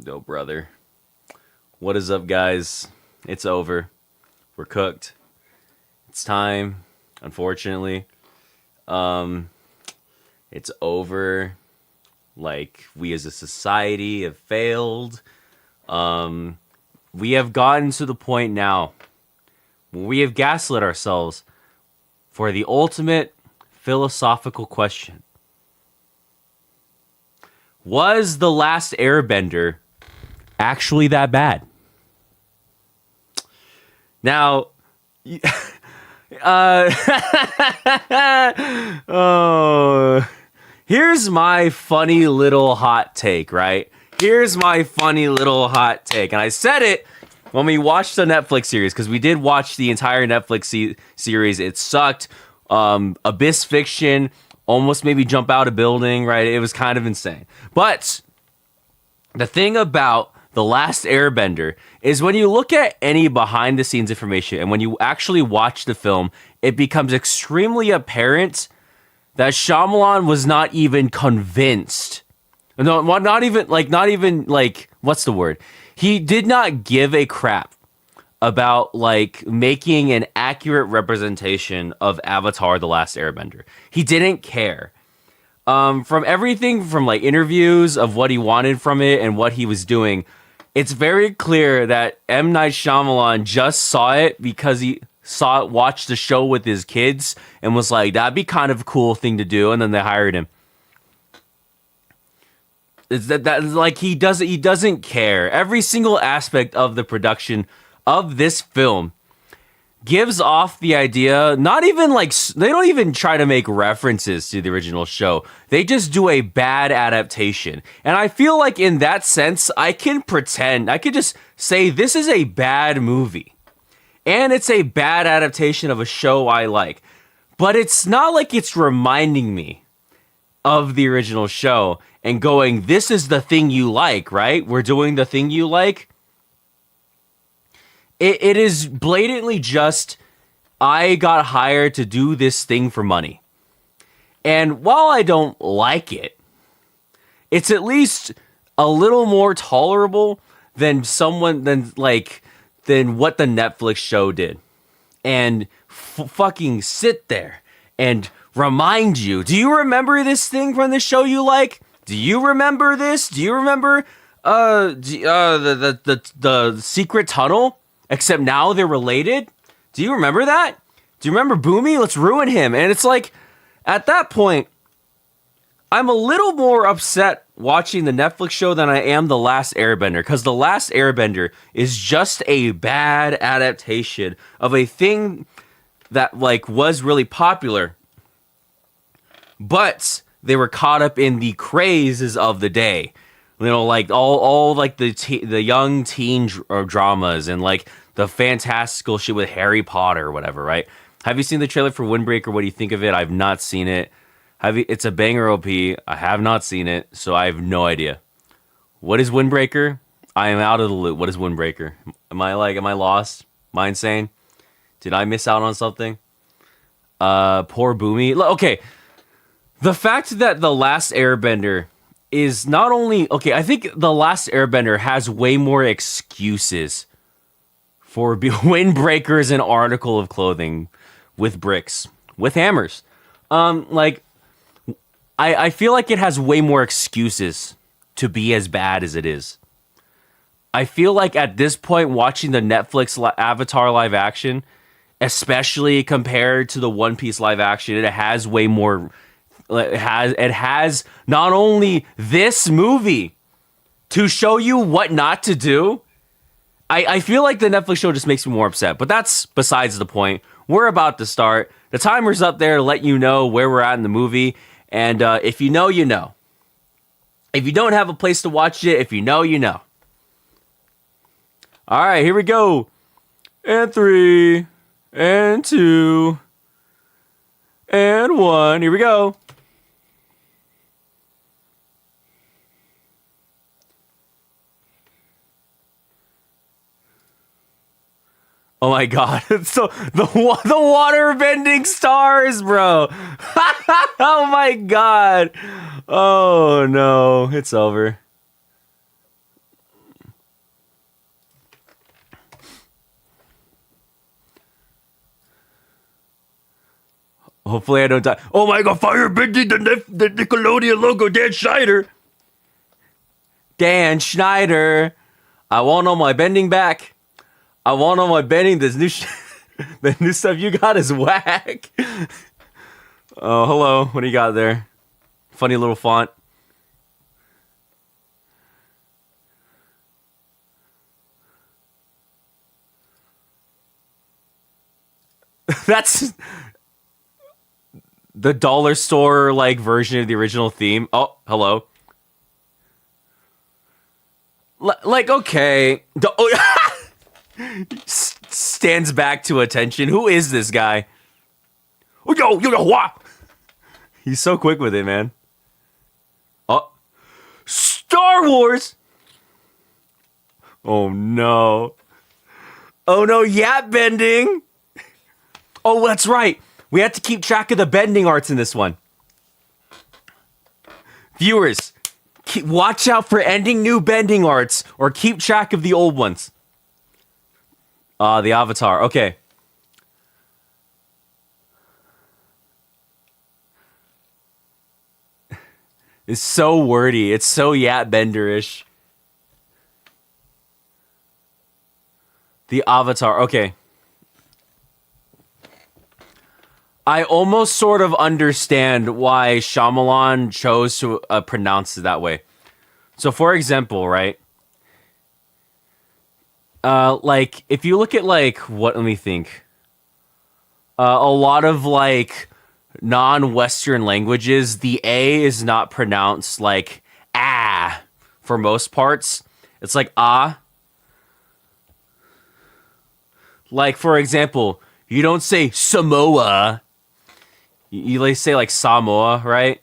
No, brother. What is up, guys? It's over. We're cooked. It's time. Unfortunately, it's over. Like, we as a society have failed. We have gotten to the point now where we have gaslit ourselves for the ultimate philosophical question. Was the last Airbender actually that bad? Now, oh, here's my funny little hot take, right? Here's my funny little hot take. And I said it when we watched the Netflix series, because we did watch the entire Netflix series. It sucked. abyss fiction, almost maybe jump out a building, right? It was kind of insane. But the thing about The Last Airbender is when you look at any behind the scenes information and when you actually watch the film, it becomes extremely apparent that Shyamalan was not even convinced. No, not even like, what's the word? He did not give a crap about like making an accurate representation of Avatar: The Last Airbender. He didn't care. From everything from like interviews of what he wanted from it and what he was doing, it's very clear that M. Night Shyamalan just saw it because he watched the show with his kids and was like, that'd be kind of a cool thing to do, and then they hired him. It's that like he doesn't care. Every single aspect of the production of this film gives off the idea, not even like, they don't even try to make references to the original show. They just do a bad adaptation. And I feel like in that sense, I could just say this is a bad movie. And it's a bad adaptation of a show I like. But it's not like it's reminding me of the original show and going, this is the thing you like, right? We're doing the thing you like. It is blatantly just, I got hired to do this thing for money. And while I don't like it, it's at least a little more tolerable than what the Netflix show did. And fucking sit there and remind you, do you remember this thing from the show you like? Do you remember this? Do you remember the secret tunnel? Except now they're related? Do you remember that? Do you remember Boomy? Let's ruin him. And it's like, at that point, I'm a little more upset watching the Netflix show than I am The Last Airbender, because The Last Airbender is just a bad adaptation of a thing that like was really popular, but they were caught up in the crazes of the day. You know, like all like the young teen dramas and like the fantastical shit with Harry Potter or whatever, right? Have you seen the trailer for Windbreaker? What do you think of it? I've not seen it. It's a banger OP. I have not seen it, so I have no idea. What is Windbreaker? I am out of the loop. What is Windbreaker? Am I lost? Am I insane? Did I miss out on something? Poor Boomy. Okay. The fact that The Last Airbender is not only... Okay, I think The Last Airbender has way more excuses for windbreakers an article of clothing with bricks, with hammers. I feel like it has way more excuses to be as bad as it is. I feel like at this point, watching the Netflix Avatar live action, especially compared to the One Piece live action, it has way more... It has not only this movie to show you what not to do. I feel like the Netflix show just makes me more upset, but that's besides the point. We're about to start. The timer's up there to let you know where we're at in the movie, and if you know, you know. If you don't have a place to watch it, if you know, you know. All right, here we go. And 3, and 2, and 1. Here we go. Oh my god. So the water bending stars, bro. Oh my god. Oh no, it's over. Hopefully I don't die. Oh my god, fire bending the Nickelodeon logo, Dan Schneider. Dan Schneider. I want all my bending back. I want all my bending. This new the new stuff you got is whack. Oh, hello. What do you got there? Funny little font. That's the dollar store like version of the original theme. Oh, hello. Like, okay. Stands back to attention. Who is this guy? Oh, yo, what? He's so quick with it, man. Oh, Star Wars. Oh no. Oh no, yap bending. Oh, that's right. We have to keep track of the bending arts in this one. Viewers, watch out for ending new bending arts or keep track of the old ones. The Avatar. Okay. It's so wordy. It's so yap bender-ish. The Avatar. Okay. I almost sort of understand why Shayamalan chose to pronounce it that way. So, for example, right? Like, if you look at, like, what, let me think. A lot of, like, non-Western languages, the A is not pronounced like ah for most parts. It's like ah. Like, for example, you don't say Samoa. You like say like Samoa, right?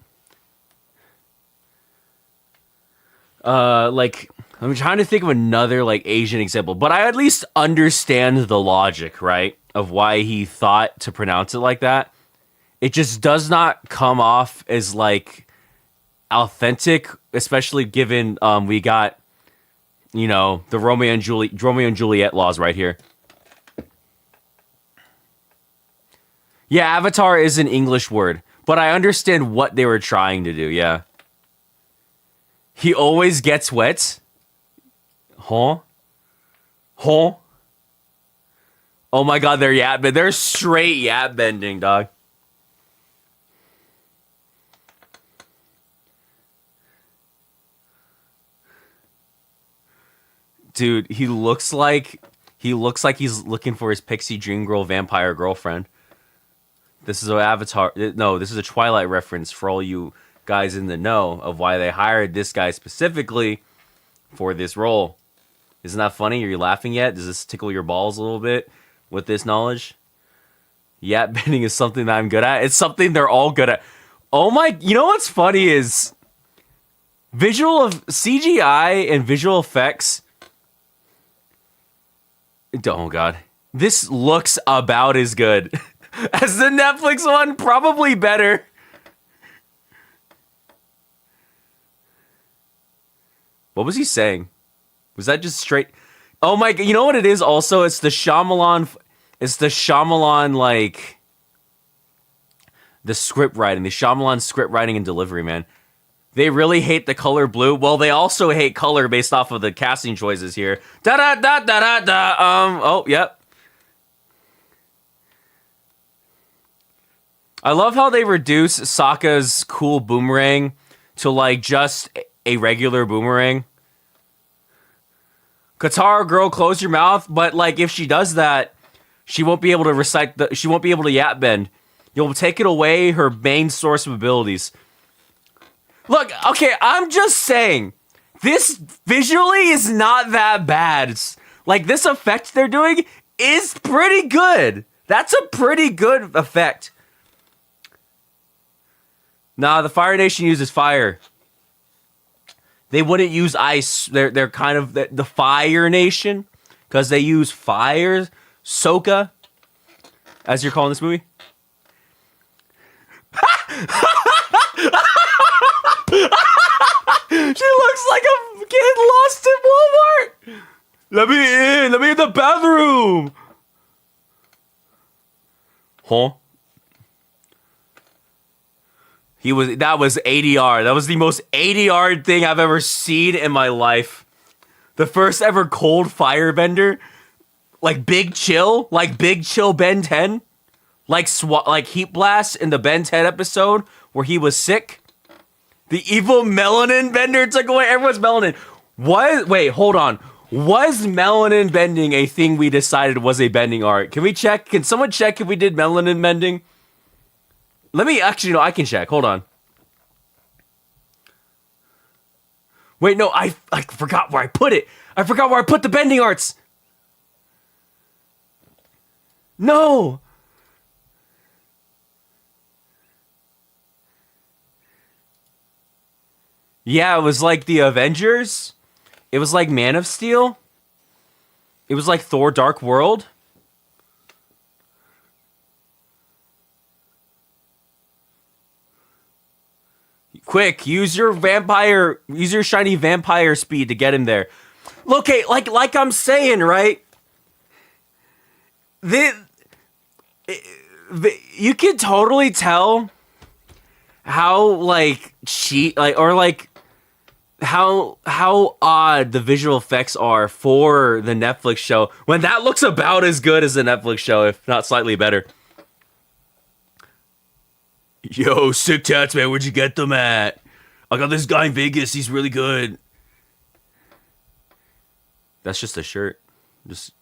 Like, I'm trying to think of another like Asian example, but I at least understand the logic, right? Of why he thought to pronounce it like that. It just does not come off as like authentic, especially given we got, you know, the Romeo and Juliet laws right here. Yeah, Avatar is an English word, but I understand what they were trying to do. Yeah. He always gets wet. Huh? Huh? Oh my god, they're straight yap bending, dog. Dude, he looks like he's looking for his pixie dream girl vampire girlfriend. This is an Avatar. No, this is a Twilight reference for all you guys in the know of why they hired this guy specifically for this role. Isn't that funny? Are you laughing yet? Does this tickle your balls a little bit with this knowledge? Yap bending is something that I'm good at. It's something they're all good at. Oh my, you know what's funny is visual of CGI and visual effects. Oh god. This looks about as good as the Netflix one, probably better. What was he saying? Was that just straight? Oh my god, you know what it is also? It's the Shyamalan, like, the script writing, the Shyamalan script writing and delivery, man. They really hate the color blue. Well, they also hate color based off of the casting choices here. Da da da da da da. Oh, yep. I love how they reduce Sokka's cool boomerang to like just a regular boomerang. Katara girl, close your mouth. But like, if she does that, she won't be able to she won't be able to yap bend. You'll take it away her main source of abilities. Look, okay, I'm just saying, this visually is not that bad. It's, like, this effect they're doing is pretty good. That's a pretty good effect. Nah, the Fire Nation uses fire. They wouldn't use ice. They're kind of the Fire Nation, because they use fire. Sokka, as you're calling this movie. She looks like a kid lost in Walmart. Let me in. Let me in the bathroom. Huh? That was ADR. That was the most ADR thing I've ever seen in my life. The first ever cold firebender. Like Big Chill Ben 10. Like Heat Blast in the Ben 10 episode where he was sick. The evil melanin bender took away everyone's melanin. Wait, hold on. Was melanin bending a thing we decided was a bending art? Can we check? Can someone check if we did melanin bending? Let me actually, no, I can check. Hold on. Wait, no, I forgot where I put it. I forgot where I put the bending arts. No. Yeah, it was like the Avengers. It was like Man of Steel. It was like Thor Dark World. Quick, use your shiny vampire speed to get him there. Okay, like I'm saying, right? The, you can totally tell how like cheat like or like how odd the visual effects are for the Netflix show when that looks about as good as the Netflix show, if not slightly better. Yo, sick tats, man, where'd you get them at? I got this guy in Vegas, he's really good. That's just a shirt. Just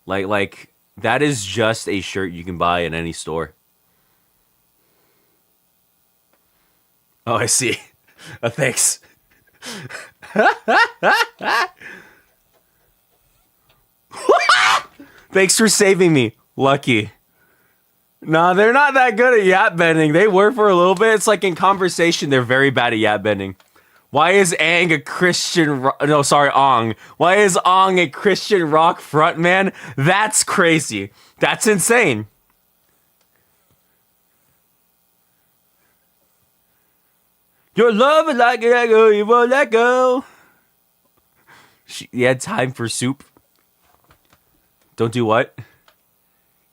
like that is just a shirt you can buy in any store. Oh, I see. Thanks. Thanks for saving me, Lucky. Nah, they're not that good at yacht bending. They were for a little bit. It's like in conversation, they're very bad at yacht bending. Why is Aang a Christian... No, sorry, Ong. Why is Ong a Christian rock frontman? That's crazy. That's insane. Your love is like an echo, you won't let go. He had time for soup. Don't do what?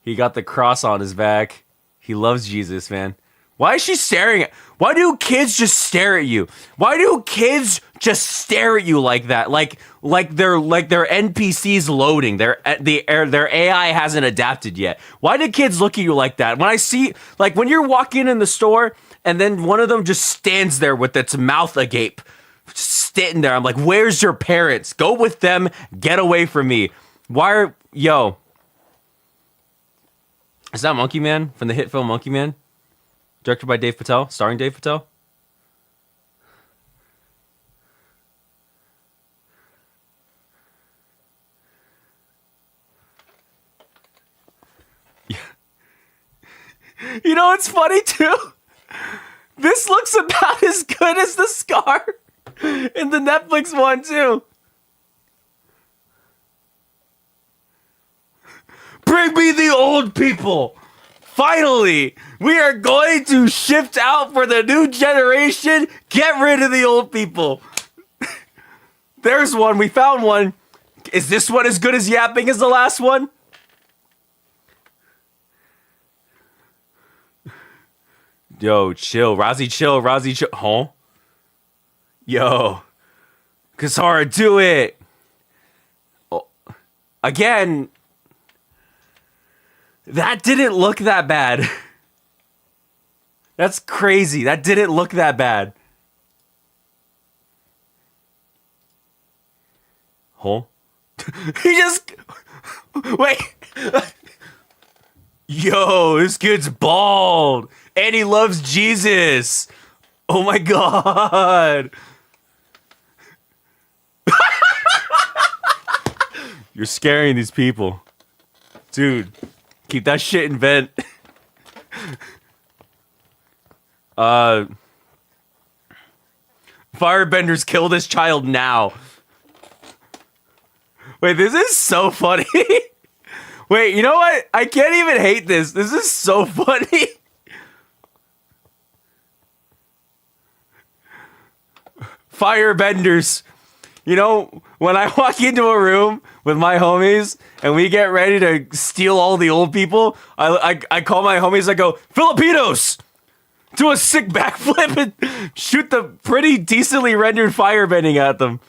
He got the cross on his back. He loves Jesus, man. Why is she staring at... Why do kids just stare at you? Why do kids just stare at you like that? Like they're NPCs loading. Their AI hasn't adapted yet. Why do kids look at you like that? When I see... Like, when you're walking in the store... And then one of them just stands there with its mouth agape. Just sitting there. I'm like, where's your parents? Go with them. Get away from me. Why are... Yo. Is that Monkey Man from the hit film Monkey Man? Directed by Dave Patel? Starring Dave Patel? Yeah. You know what's funny too? This looks about as good as the scar in the Netflix one, too. Bring me the old people. Finally, we are going to shift out for the new generation. Get rid of the old people. There's one. We found one. Is this one as good as yapping as the last one? Yo, chill. Rozzy, chill. Rozzy, chill. Huh? Yo. Kasara, do it. Oh. Again. That didn't look that bad. That's crazy. That didn't look that bad. Huh? He just... Wait. Yo, this kid's bald. And he loves Jesus. Oh my god. You're scaring these people. Dude, keep that shit in vent. Firebenders, kill this child now. Wait, this is so funny. Wait, you know what? I can't even hate this. This is so funny. Firebenders. You know, when I walk into a room with my homies and we get ready to steal all the old people, I call my homies, I go, Filipinos! Do a sick backflip and shoot the pretty decently rendered firebending at them.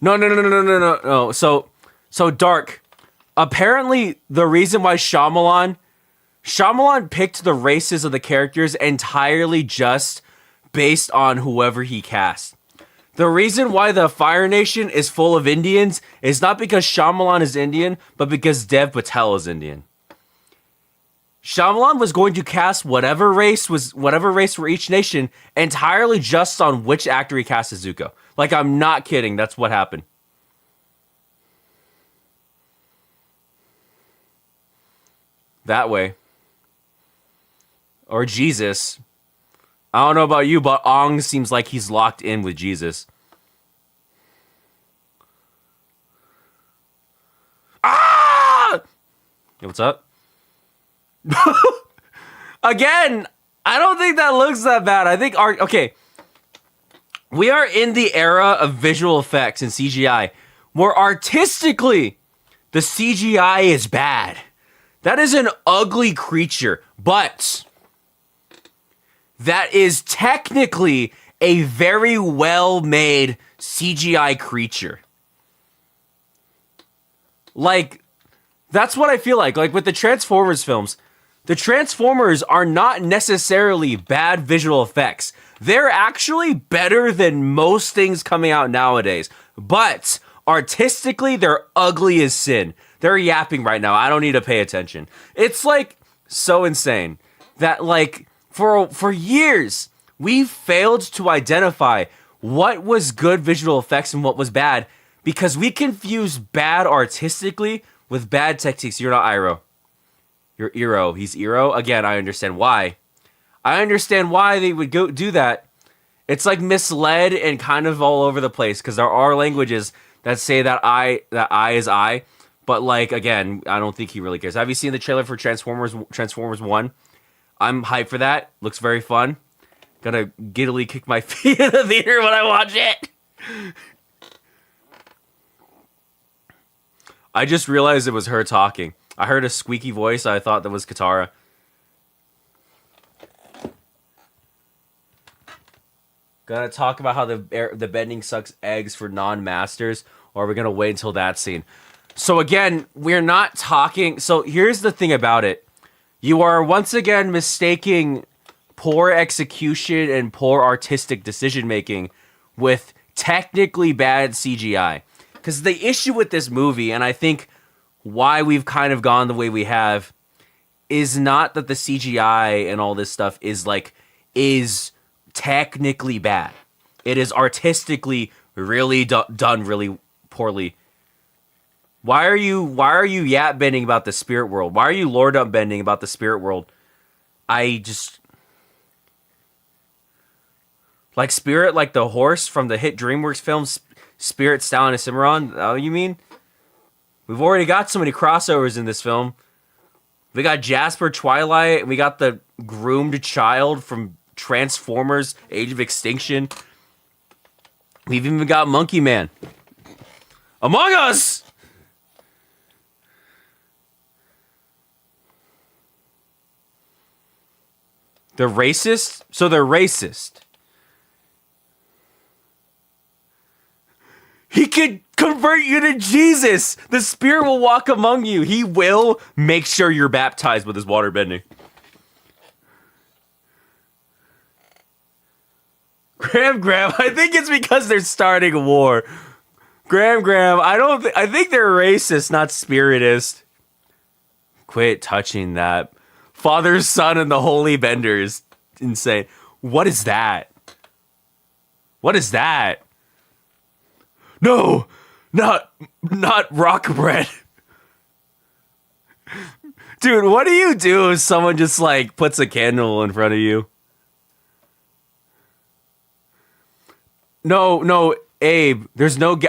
No. So Dark. Apparently, the reason why Shyamalan picked the races of the characters entirely just based on whoever he cast. The reason why the Fire Nation is full of Indians is not because Shyamalan is Indian, but because Dev Patel is Indian. Shyamalan was going to cast whatever race for each nation entirely just on which actor he cast as Zuko. Like, I'm not kidding. That's what happened. That way. or Jesus. I don't know about you, but Ong seems like he's locked in with Jesus. Ah! Hey, what's up? Again, I don't think that looks that bad. I think okay. We are in the era of visual effects and CGI, where artistically, the CGI is bad. That is an ugly creature, but that is technically a very well-made CGI creature. Like, that's what I feel like. Like, with the Transformers films, the Transformers are not necessarily bad visual effects. They're actually better than most things coming out nowadays. But artistically, they're ugly as sin. They're yapping right now. I don't need to pay attention. It's like so insane that like for years we failed to identify what was good visual effects and what was bad because we confused bad artistically with bad techniques. You're not Iroh. You're Eero. He's Eero. Again, I understand why. I understand why they would go do that. It's like misled and kind of all over the place because there are languages that say that I is I, but like again, I don't think he really cares. Have you seen the trailer for Transformers 1? I'm hyped for that. Looks very fun. Gonna giddily kick my feet in the theater when I watch it. I just realized it was her talking. I heard a squeaky voice. I thought that was Katara. Gonna talk about how the bending sucks eggs for non-masters, or are we gonna wait until that scene? So again, we're not talking. So here's the thing about it: you are once again mistaking poor execution and poor artistic decision making with technically bad CGI. Because the issue with this movie, and I think why we've kind of gone the way we have, is not that the CGI and all this stuff is technically bad. It is artistically really done really poorly. Why are you yap bending about the spirit world? Why are you lore dump bending about the spirit world? I just like Spirit, like the horse from the hit DreamWorks film Spirit, Stallion, and Cimarron. Oh, you mean? We've already got so many crossovers in this film. We got Jasper, Twilight, and we got the groomed child from Transformers, Age of Extinction. We've even got Monkey Man. Among Us! They're racist? So they're racist. He could convert you to Jesus. The Spirit will walk among you. He will make sure you're baptized with his water bending. Graham, I think it's because they're starting a war. Graham, I think they're racist, not spiritist. Quit touching that. Father, Son, and the Holy Bender is insane. What is that? What is that? No, not rock bread. Dude, what do you do if someone just like puts a candle in front of you? No, Abe, there's no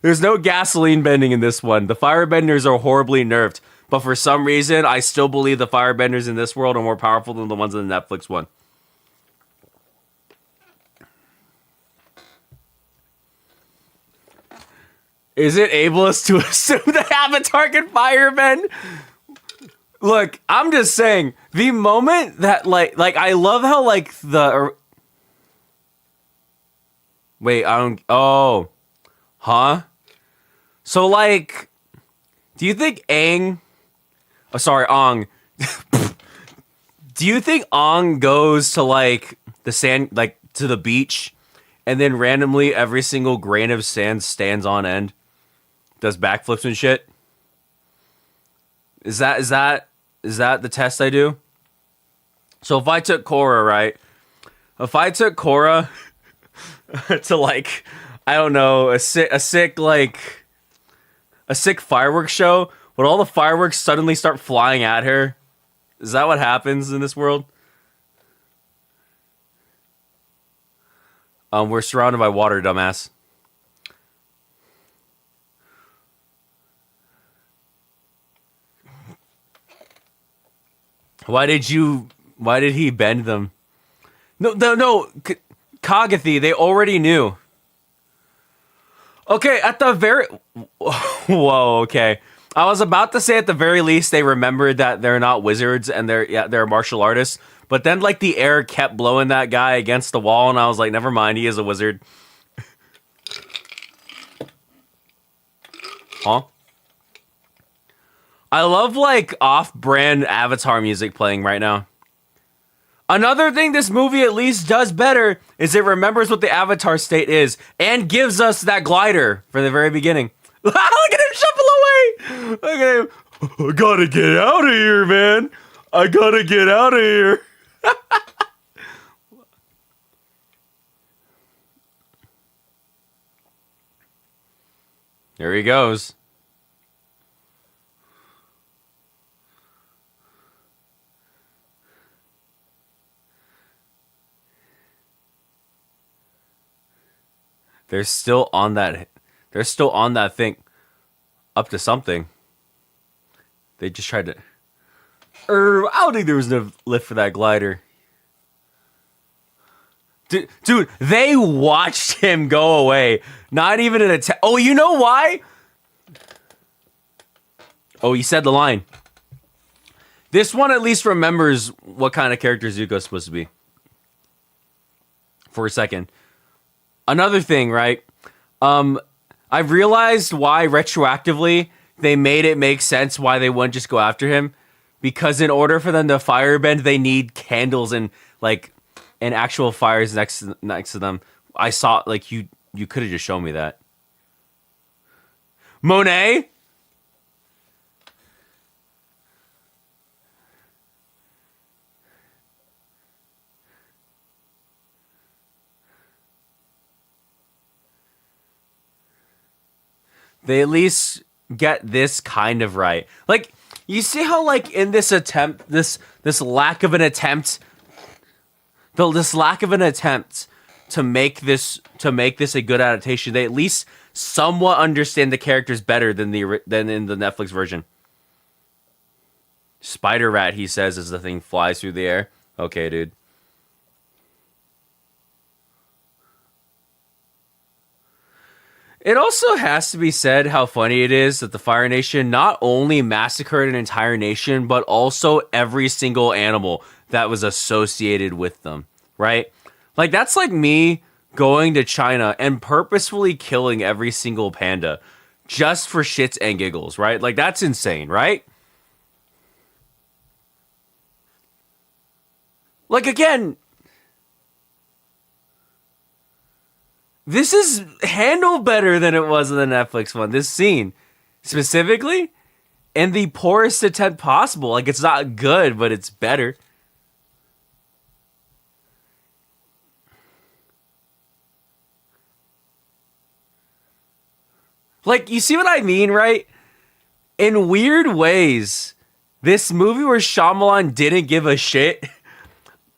there's no gasoline bending in this one. The firebenders are horribly nerfed, but for some reason, I still believe the firebenders in this world are more powerful than the ones in the Netflix one. Is it ableist to assume that Avatar can firebend? Look, I'm just saying, the moment that, like, I love how, like, Wait, I don't... Oh. Huh? So, like, do you think Ong... Do you think Ong goes to, like, the sand, like, to the beach, and then randomly every single grain of sand stands on end? Does backflips and shit? Is that the test I do? So if I took Korra, right? If I took Korra to like, I don't know, a sick fireworks show, would all the fireworks suddenly start flying at her? Is that what happens in this world? We're surrounded by water, dumbass. Why did he bend them? No. Kagathi, they already knew. Okay, at the very... Whoa, okay. I was about to say at the very least they remembered that they're not wizards and they're martial artists. But then, like, the air kept blowing that guy against the wall, and I was like, never mind, he is a wizard. Huh? I love, like, off-brand Avatar music playing right now. Another thing this movie at least does better is it remembers what the Avatar state is and gives us that glider from the very beginning. Look at him shuffle away! Look at him. I gotta get out of here, man. I gotta get out of here. There he goes. They're still on that. They're still on that thing. Up to something. They just tried to. I don't think there was no lift for that glider. Dude, they watched him go away. Not even an attempt. Oh, you know why? Oh, he said the line. This one at least remembers what kind of character Zuko's supposed to be. For a second. Another thing, right? I've realized why retroactively they made it make sense why they wouldn't just go after him. Because in order for them to firebend, they need candles and like and actual fires next to them. I saw like you could have just shown me that. Monet? They at least get this kind of right. Like, you see how, like, in this attempt, this lack of an attempt, this lack of an attempt to make this a good adaptation, they at least somewhat understand the characters better than in the Netflix version. Spider rat, he says, as the thing flies through the air. Okay, dude. It also has to be said how funny it is that the Fire Nation not only massacred an entire nation, but also every single animal that was associated with them, right? Like, that's like me going to China and purposefully killing every single panda just for shits and giggles, right? Like, that's insane, right? Like, again, this is handled better than it was in the Netflix one. This scene, specifically, in the poorest attempt possible. Like, it's not good, but it's better. Like, you see what I mean, right? In weird ways, this movie where Shyamalan didn't give a shit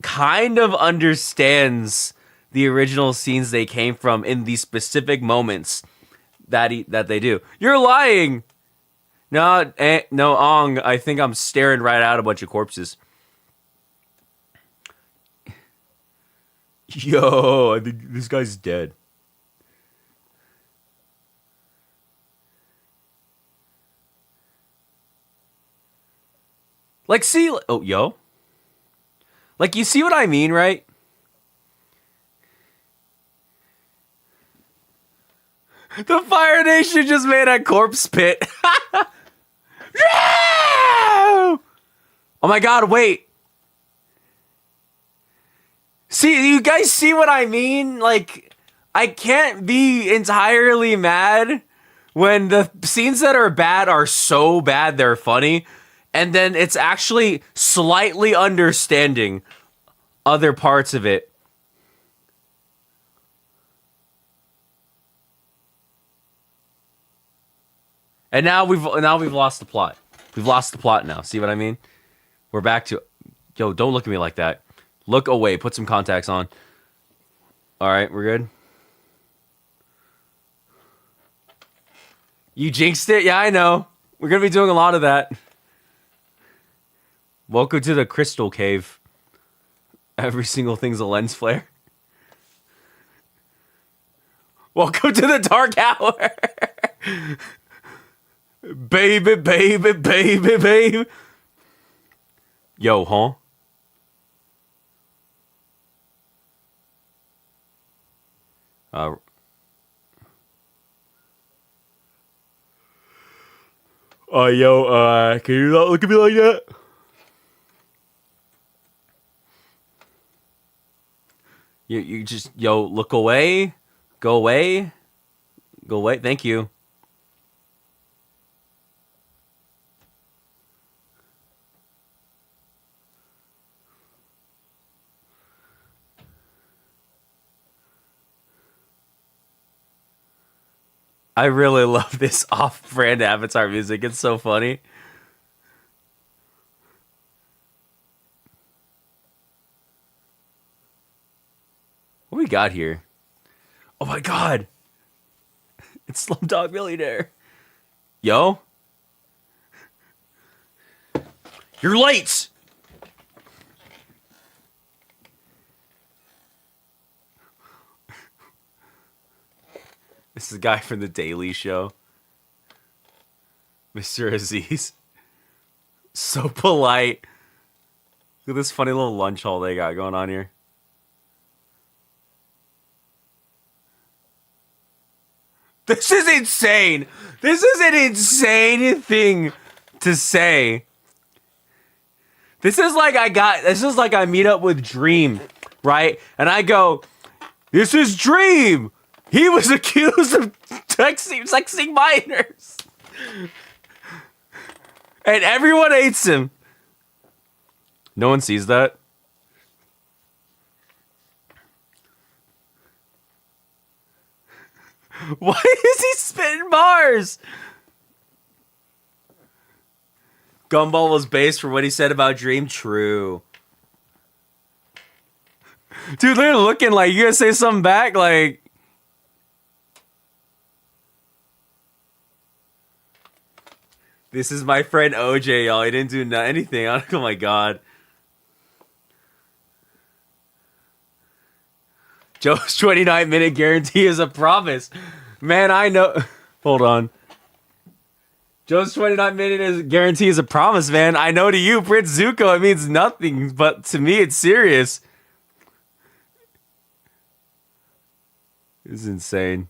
kind of understands the original scenes they came from in these specific moments that they do. You're lying. No, Ong. I think I'm staring right at a bunch of corpses. Yo, I think this guy's dead. Like, see, oh, yo. Like, you see what I mean, right? The Fire Nation just made a corpse pit. Oh my god, wait. See, you guys see what I mean? Like, I can't be entirely mad when the scenes that are bad are so bad they're funny, and then it's actually slightly understanding other parts of it. And now we've lost the plot. We've lost the plot now. See what I mean? We're back to... Yo, don't look at me like that. Look away. Put some contacts on. All right, we're good. You jinxed it? Yeah, I know. We're going to be doing a lot of that. Welcome to the crystal cave. Every single thing's a lens flare. Welcome to the dark hour. Baby, baby, baby, baby. Yo, huh? Can you not look at me like that? You just, yo, look away. Go away. Go away. Thank you. I really love this off-brand Avatar music. It's so funny. What we got here? Oh my god. It's Slumdog Millionaire. Yo. You're late. This is a guy from The Daily Show. Mr. Aziz. So polite. Look at this funny little lunch haul they got going on here. This is insane. This is an insane thing to say. This is like I meet up with Dream, right? And I go, "This is Dream. He was accused of sexing minors." And everyone hates him. No one sees that. Why is he spitting bars? Gumball was based for what he said about Dream. True. Dude, they're looking like you gonna say something back, like. This is my friend OJ, y'all. He didn't do anything. Oh my god. Joe's 29-minute guarantee is a promise. Man, I know. Hold on. Joe's 29-minute guarantee is a promise, man. I know to you, Prince Zuko, it means nothing, but to me, it's serious. This is insane.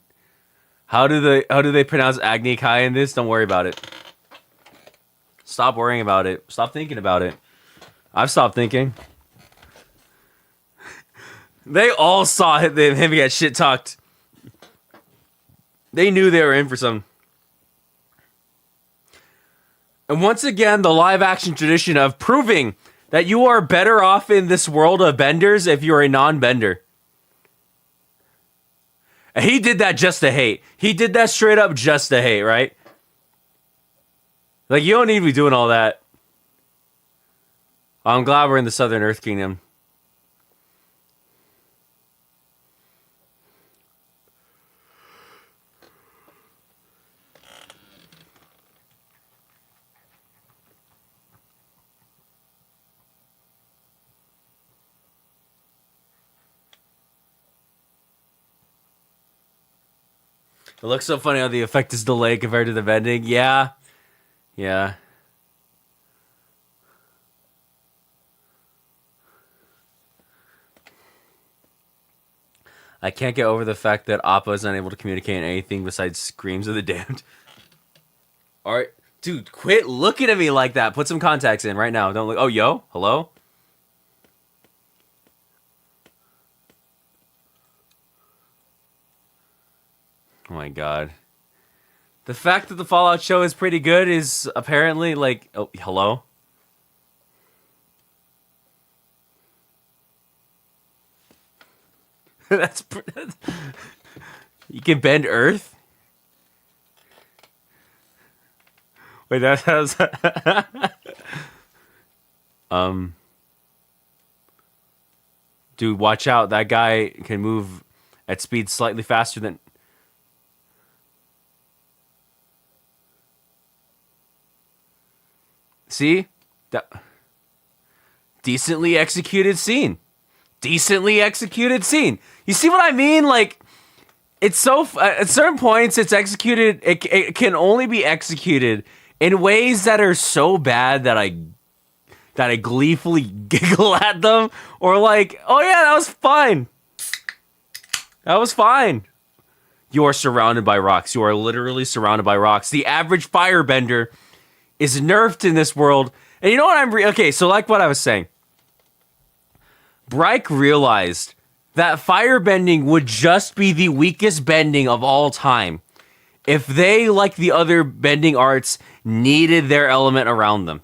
How do they pronounce Agni Kai in this? Don't worry about it. Stop worrying about it. Stop thinking about it. I've stopped thinking. They all saw him get shit talked. They knew they were in for some. And once again, the live action tradition of proving that you are better off in this world of benders if you're a non-bender. And he did that just to hate. He did that straight up just to hate, right? Like, you don't need to be doing all that. I'm glad we're in the Southern Earth Kingdom. It looks so funny how the effect is delayed compared to the bending. Yeah. Yeah. I can't get over the fact that Appa is unable to communicate anything besides screams of the damned. Alright. Dude, quit looking at me like that. Put some contacts in right now. Don't look. Oh, yo. Hello? Oh my god. The fact that the Fallout show is pretty good is apparently like... Oh, hello? That's... You can bend Earth? Wait, that has... Um, dude, watch out. That guy can move at speed slightly faster than. See? That decently executed scene. Decently executed scene. You see what I mean? Like, it's so at certain points it's executed. It can only be executed in ways that are so bad that I gleefully giggle at them, or like, oh yeah, that was fine. That was fine. You are surrounded by rocks. You are literally surrounded by rocks. The average firebender is nerfed in this world. And you know what okay, so like what I was saying. Bryke realized that firebending would just be the weakest bending of all time if they, like the other bending arts, needed their element around them.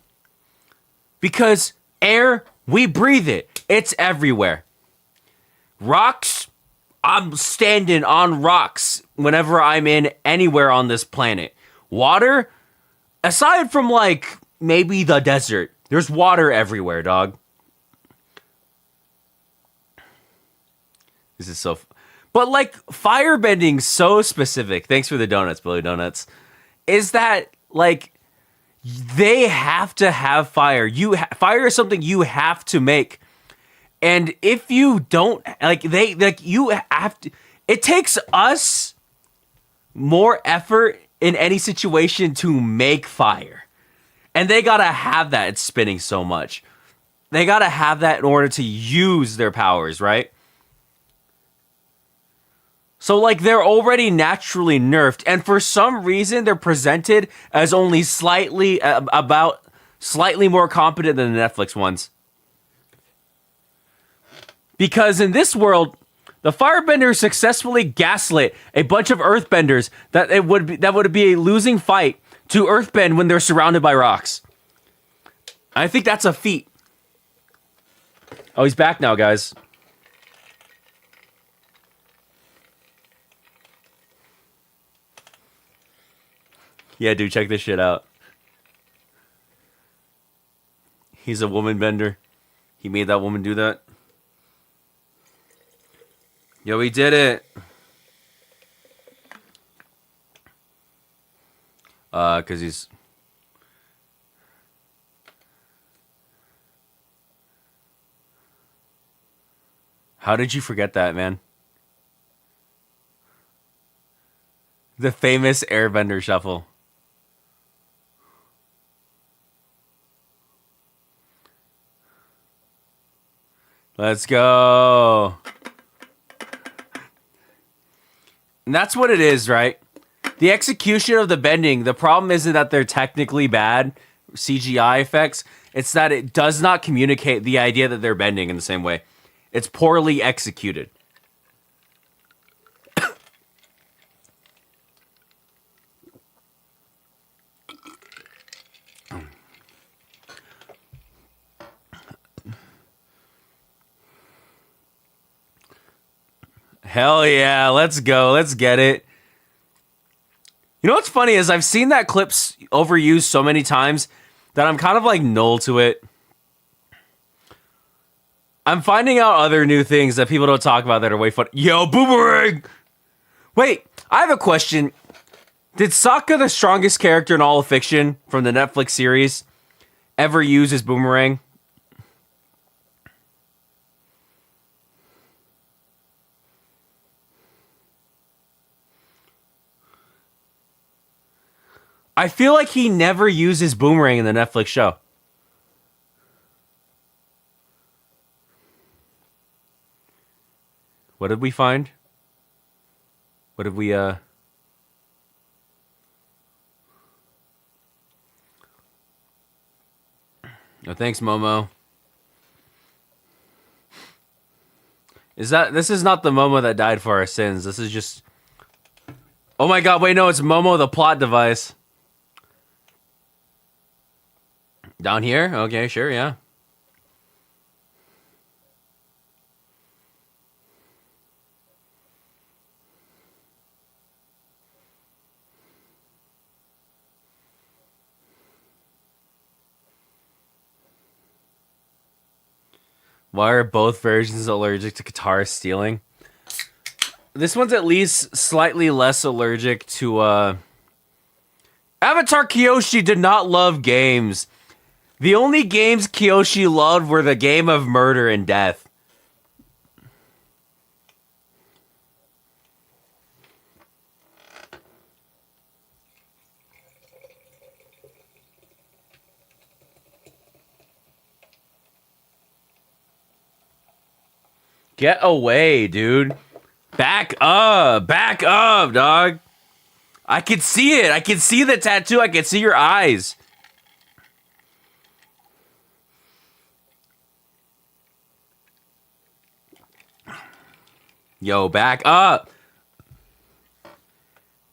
Because air, we breathe it. It's everywhere. Rocks, I'm standing on rocks whenever I'm in anywhere on this planet. Water, aside from like maybe the desert, there's water everywhere, dog. This is so... But like firebending's so specific. Thanks for the donuts, Billy Donuts. Is that like they have to have fire. Fire is something you have to make. And if you don't, you have to, it takes us more effort in any situation to make fire. And they gotta have that. It's spinning so much. They gotta have that in order to use their powers, right? So, like, they're already naturally nerfed, and for some reason, they're presented as only slightly more competent than the Netflix ones. Because in this world, the Firebender successfully gaslit a bunch of Earthbenders that would be a losing fight to Earthbend when they're surrounded by rocks. I think that's a feat. Oh, he's back now, guys. Yeah, dude, check this shit out. He's a woman bender. He made that woman do that. Yo, he did it. Cause he's... How did you forget that, man? The famous Airbender shuffle. Let's go. And that's what it is, right? The execution of the bending, the problem isn't that they're technically bad CGI effects. It's that it does not communicate the idea that they're bending in the same way. It's poorly executed. Hell yeah, let's go. Let's get it. You know what's funny is I've seen that clip's overused so many times that I'm kind of like null to it. I'm finding out other new things that people don't talk about that are way fun. Yo, boomerang! Wait, I have a question. Did Sokka, the strongest character in all of fiction from the Netflix series, ever use his boomerang? I feel like he never uses boomerang in the Netflix show. What did we find? What did we, No, thanks, Momo. This is not the Momo that died for our sins. This is just... Oh my god, wait, no, it's Momo the plot device. Down here? Okay, sure, yeah. Why are both versions allergic to guitar stealing? This one's at least slightly less allergic to Avatar Kyoshi did not love games. The only games Kyoshi loved were the game of murder and death. Get away, dude. Back up, dog. I can see it. I can see the tattoo. I can see your eyes. Yo, back up.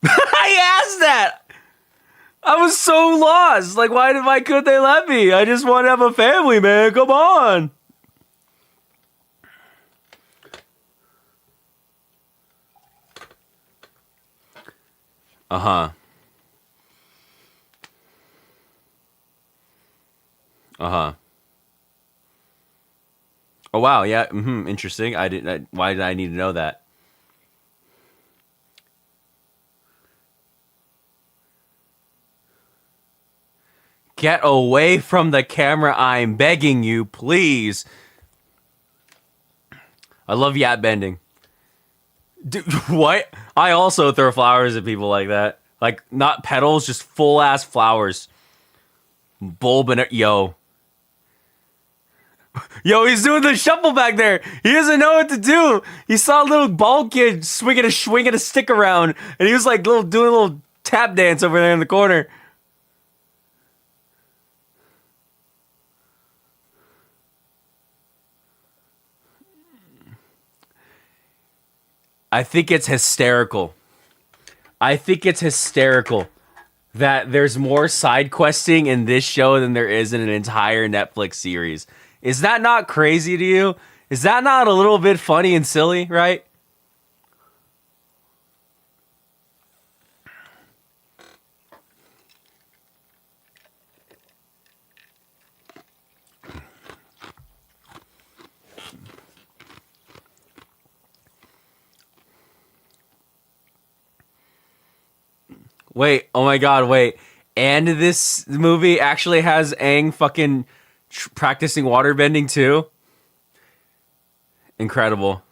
I asked that. I was so lost. Like, why couldn't they let me? I just want to have a family, man. Come on. Uh-huh. Uh-huh. Oh, wow. Yeah. Interesting. Why did I need to know that? Get away from the camera. I'm begging you, please. I love yacht bending. Dude, what? I also throw flowers at people like that. Like, not petals, just full-ass flowers. Bulb and yo. Yo, he's doing the shuffle back there. He doesn't know what to do. He saw a little bald kid swinging a stick around, and he was like doing a little tap dance over there in the corner. I think it's hysterical. I think it's hysterical that there's more side questing in this show than there is in an entire Netflix series. Is that not crazy to you? Is that not a little bit funny and silly, right? Wait, oh my god, wait. And this movie actually has Aang fucking practicing waterbending too? Incredible.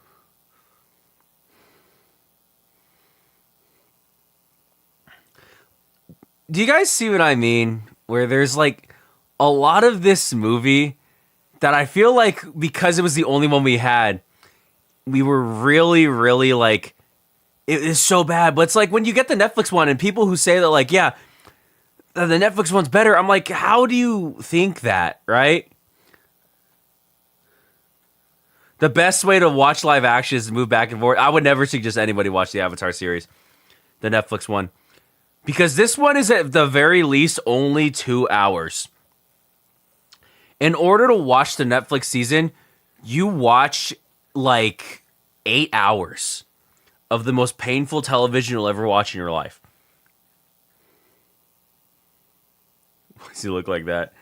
Do you guys see what I mean? Where there's like a lot of this movie that I feel like because it was the only one we had, we were really, really like, it is so bad. But it's like when you get the Netflix one and people who say that, like, yeah, the Netflix one's better. I'm like, how do you think that, right? The best way to watch live action is to move back and forth. I would never suggest anybody watch the Avatar series, the Netflix one. Because this one is at the very least only 2 hours. In order to watch the Netflix season, you watch like 8 hours of the most painful television you'll ever watch in your life. Why does he look like that?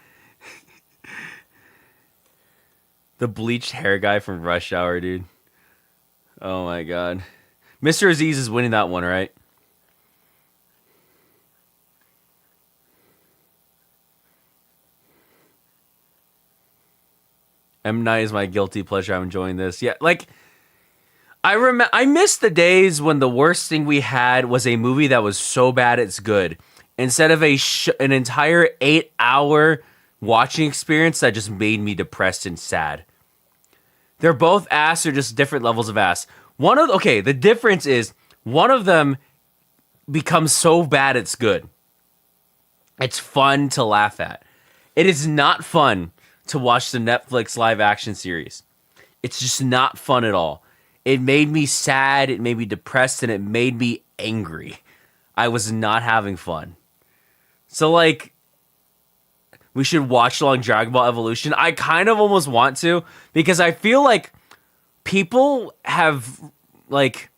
The bleached hair guy from Rush Hour, dude. Oh my god. Mr. Aziz is winning that one, right? M. Night is my guilty pleasure. I'm enjoying this. Yeah, like, I miss the days when the worst thing we had was a movie that was so bad it's good. Instead of an entire 8-hour watching experience that just made me depressed and sad. They're both ass, they're just different levels of ass. The difference is one of them becomes so bad it's good. It's fun to laugh at. It is not fun to watch the Netflix live action series. It's just not fun at all. It made me sad, it made me depressed, and it made me angry. I was not having fun. So, like, we should watch along Dragon Ball Evolution. I kind of almost want to, because I feel like people have, like,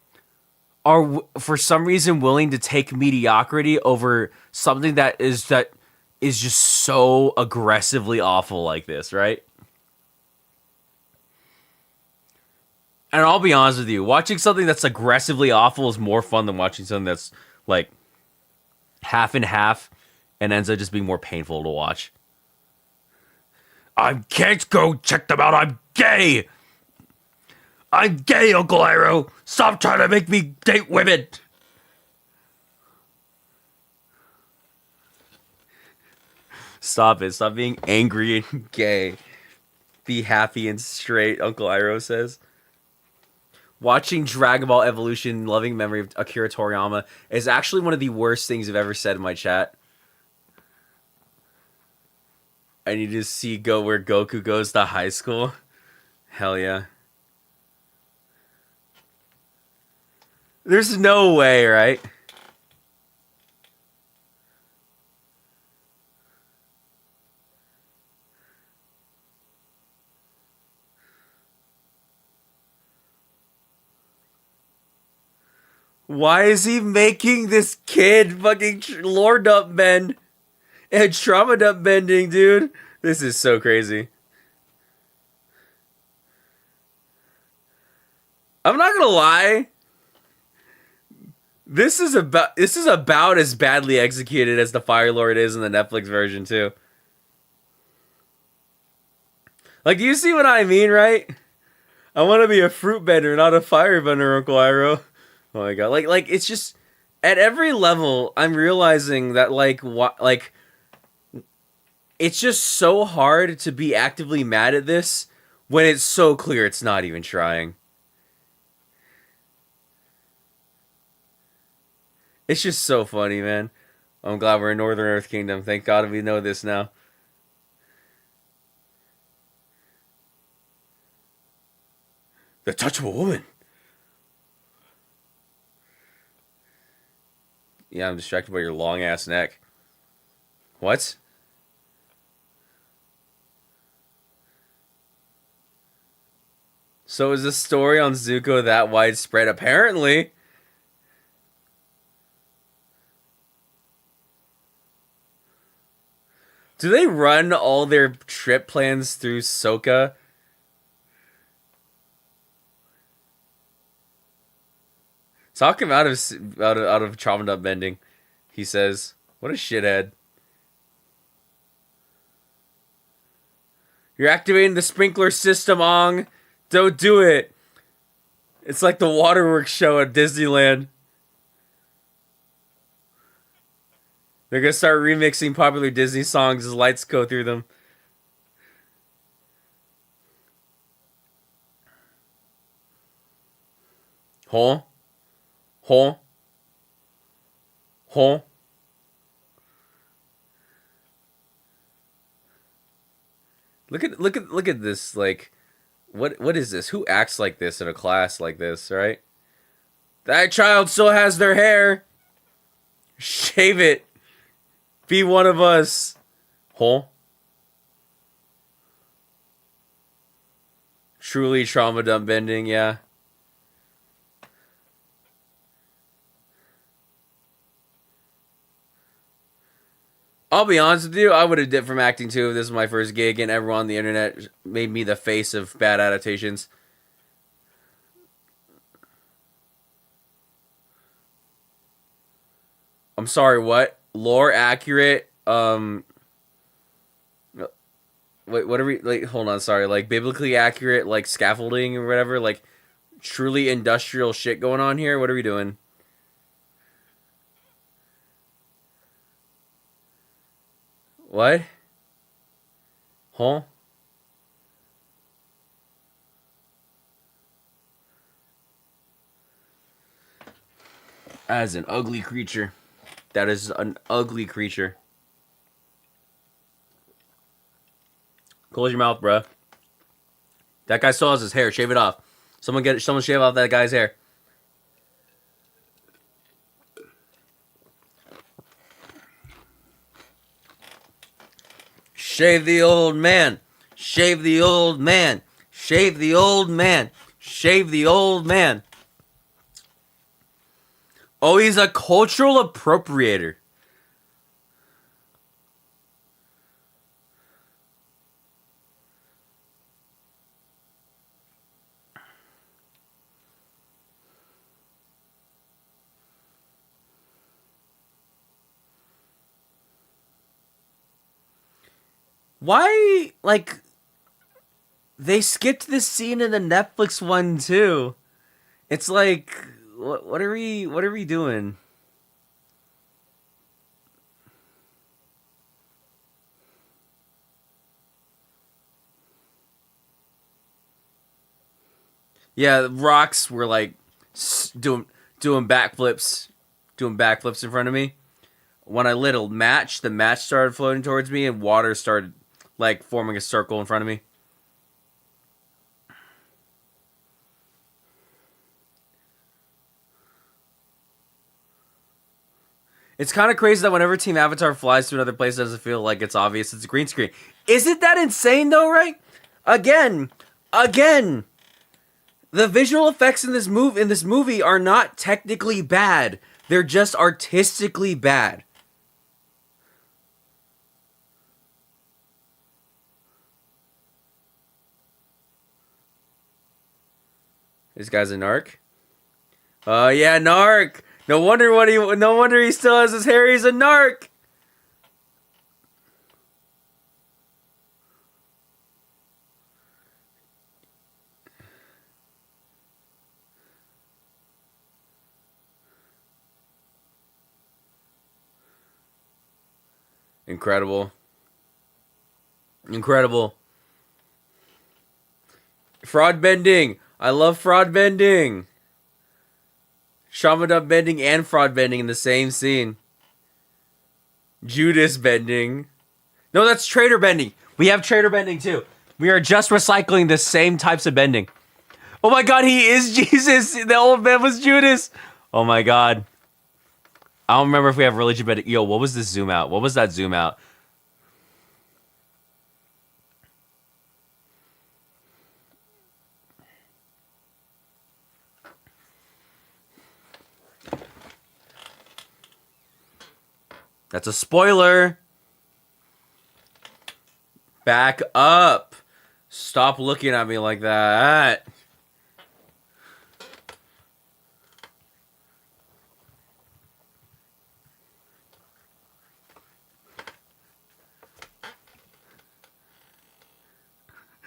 are for some reason willing to take mediocrity over something that is just so aggressively awful like this, right? And I'll be honest with you, watching something that's aggressively awful is more fun than watching something that's like half and half and ends up just being more painful to watch. I can't go check them out. I'm gay. I'm gay, Uncle Iroh. Stop trying to make me date women. Stop it. Stop being angry and gay. Be happy and straight, Uncle Iroh says. Watching Dragon Ball Evolution, loving memory of Akira Toriyama, is actually one of the worst things I've ever said in my chat. I need to see go where Goku goes to high school. Hell yeah. There's no way, right? Why is he making this kid fucking lore dump bend and trauma dump bending, dude? This is so crazy. I'm not gonna lie. This is about as badly executed as the Fire Lord is in the Netflix version too. Like, do you see what I mean, right? I want to be a fruit bender, not a fire bender, Uncle Iroh. Oh my god! Like it's just at every level, I'm realizing that like it's just so hard to be actively mad at this when it's so clear it's not even trying. It's just so funny, man. I'm glad we're in Northern Earth Kingdom. Thank God we know this now. The touch of a woman. Yeah, I'm distracted by your long ass neck. What? So is this story on Zuko that widespread? Apparently. Do they run all their trip plans through Sokka? Talk him out of trauma dump bending. He says, "What a shithead." You're activating the sprinkler system, Ong. Don't do it. It's like the waterworks show at Disneyland. They're gonna start remixing popular Disney songs as lights go through them. Huh? Huh? Huh? Look at this. Like, what is this? Who acts like this in a class like this? Right? That child still has their hair. Shave it. Be one of us. Huh? Truly trauma dump bending, yeah. I'll be honest with you, I would have dipped from acting too if this was my first gig and everyone on the internet made me the face of bad adaptations. I'm sorry, what? Lore accurate, wait, what are we, like, hold on, sorry, like, biblically accurate, like, scaffolding or whatever, like, truly industrial shit going on here? What are we doing? What? Huh? That is an ugly creature. That is an ugly creature. Close your mouth, bruh. That guy still has his hair. Shave it off. Someone shave off that guy's hair. Shave the old man. Shave the old man. Shave the old man. Shave the old man. Oh, he's a cultural appropriator. Why, like, they skipped this scene in the Netflix one too? It's like, what are we doing? Yeah, the rocks were like doing backflips, doing backflips in front of me. When I lit a match, the match started floating towards me, and water started like forming a circle in front of me. It's kind of crazy that whenever Team Avatar flies to another place, it doesn't feel like it's obvious it's a green screen. Isn't that insane though, right? Again, again, the visual effects in this movie are not technically bad. They're just artistically bad. This guy's a narc. Yeah, narc. No wonder he still has his hair. He's a narc. Incredible. Incredible. Fraud bending. I love fraud bending. Shaman bending and fraud bending in the same scene. Judas bending. No, that's traitor bending. We have traitor bending too. We are just recycling the same types of bending. Oh my god, he is Jesus. The old man was Judas. Oh my god. I don't remember if we have religion bending. Yo, what was this zoom out? What was that zoom out? That's a spoiler. Back up. Stop looking at me like that.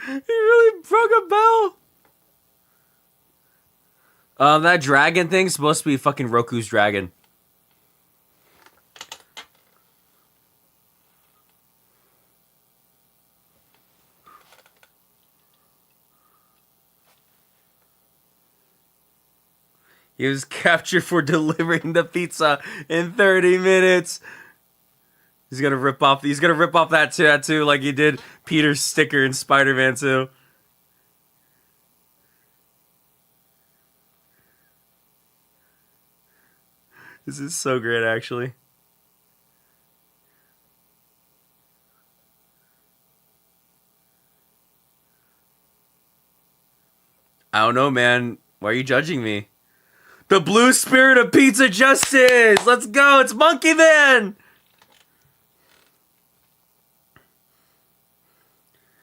He really broke a bell. That dragon thing's supposed to be fucking Roku's dragon. He was captured for delivering the pizza in 30 minutes. He's gonna rip off that tattoo like he did Peter's sticker in Spider-Man 2. This is so great, actually. I don't know, man. Why are you judging me? The blue spirit of pizza justice! Let's go! It's Monkey Man!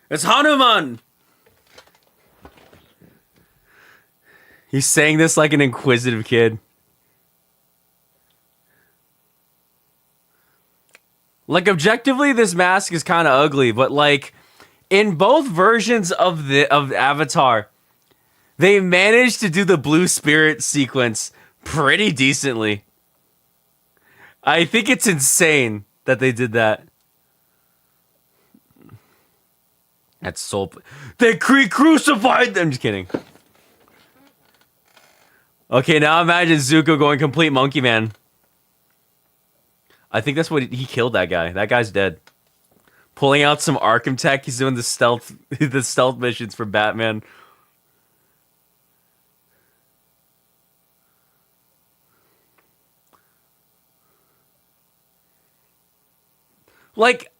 It's Hanuman! He's saying this like an inquisitive kid. Like, objectively, this mask is kind of ugly, but like, in both versions of Avatar, they managed to do the blue spirit sequence pretty decently. I think it's insane that they did that. That's so... They crucified them! I'm just kidding. Okay, now imagine Zuko going complete Monkey Man. I think that's what he killed that guy. That guy's dead. Pulling out some Arkham tech. He's doing the stealth missions for Batman. Like,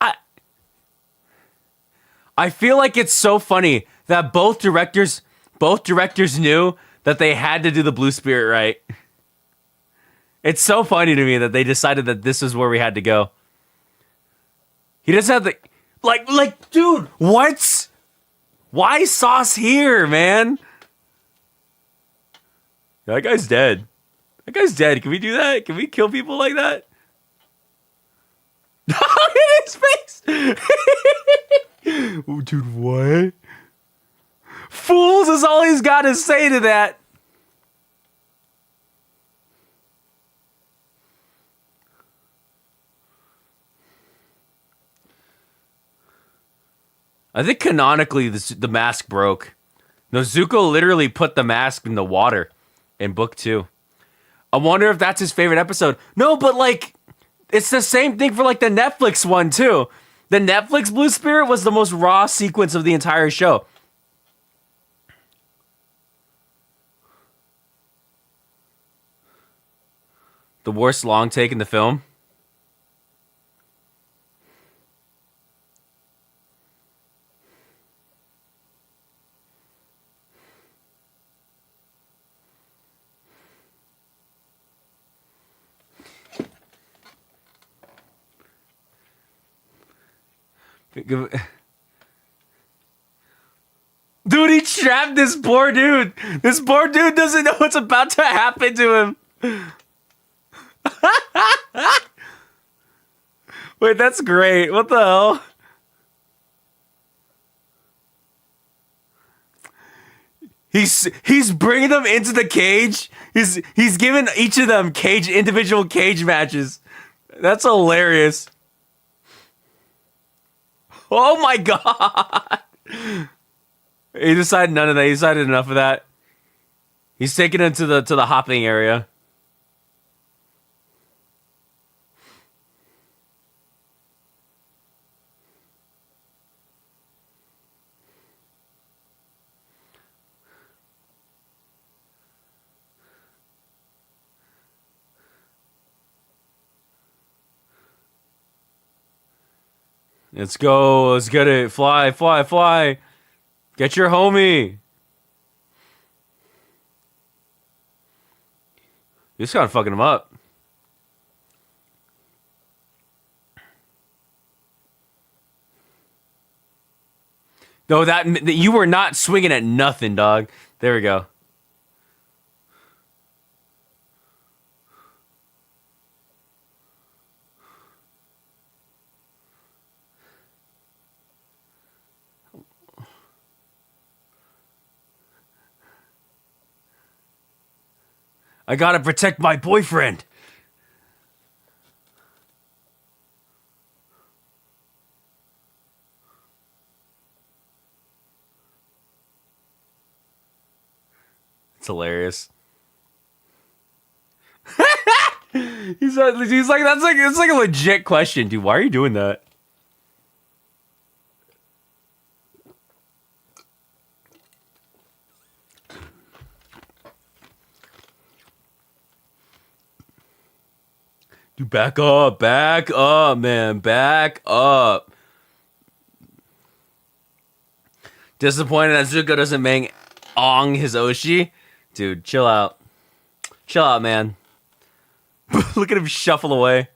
I feel like it's so funny that both directors knew that they had to do the blue spirit right. It's so funny to me that they decided that this is where we had to go. He doesn't have the... Like, dude, what? Why Sauce here, man? That guy's dead. That guy's dead. Can we do that? Can we kill people like that? Look at his face! Dude, what? Fools is all he's got to say to that. I think canonically the mask broke. No, Zuko literally put the mask in the water in book 2. I wonder if that's his favorite episode. No, but like, it's the same thing for like the Netflix one too. The Netflix Blue Spirit was the most raw sequence of the entire show. The worst long take in the film. Dude, he trapped this poor dude. This poor dude doesn't know what's about to happen to him. Wait, that's great. What the hell? He's bringing them into the cage. He's giving each of them individual cage matches. That's hilarious. Oh my god. He decided none of that. He decided enough of that. He's taking him to the hopping area. Let's go. Let's get it. Fly, fly, fly. Get your homie. You just gotta fucking him up. No, that you were not swinging at nothing, dog. There we go. I gotta protect my boyfriend. It's hilarious. he's like it's like a legit question, dude. Why are you doing that? Dude, back up, man, back up. Disappointed that Zuko doesn't bang Ong his Oshi? Dude, chill out. Chill out, man. Look at him shuffle away.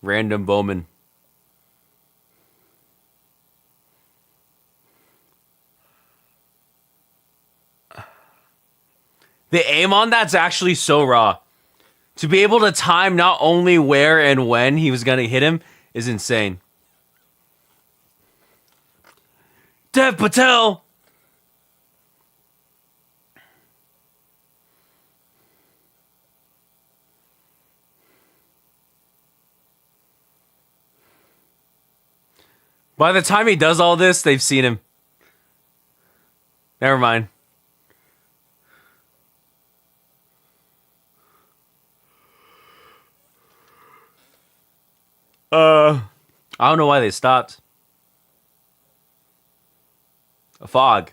Random Bowman. The aim on that's actually so raw. To be able to time not only where and when he was going to hit him is insane. Dev Patel! By the time he does all this, they've seen him. Never mind. I don't know why they stopped. A fog.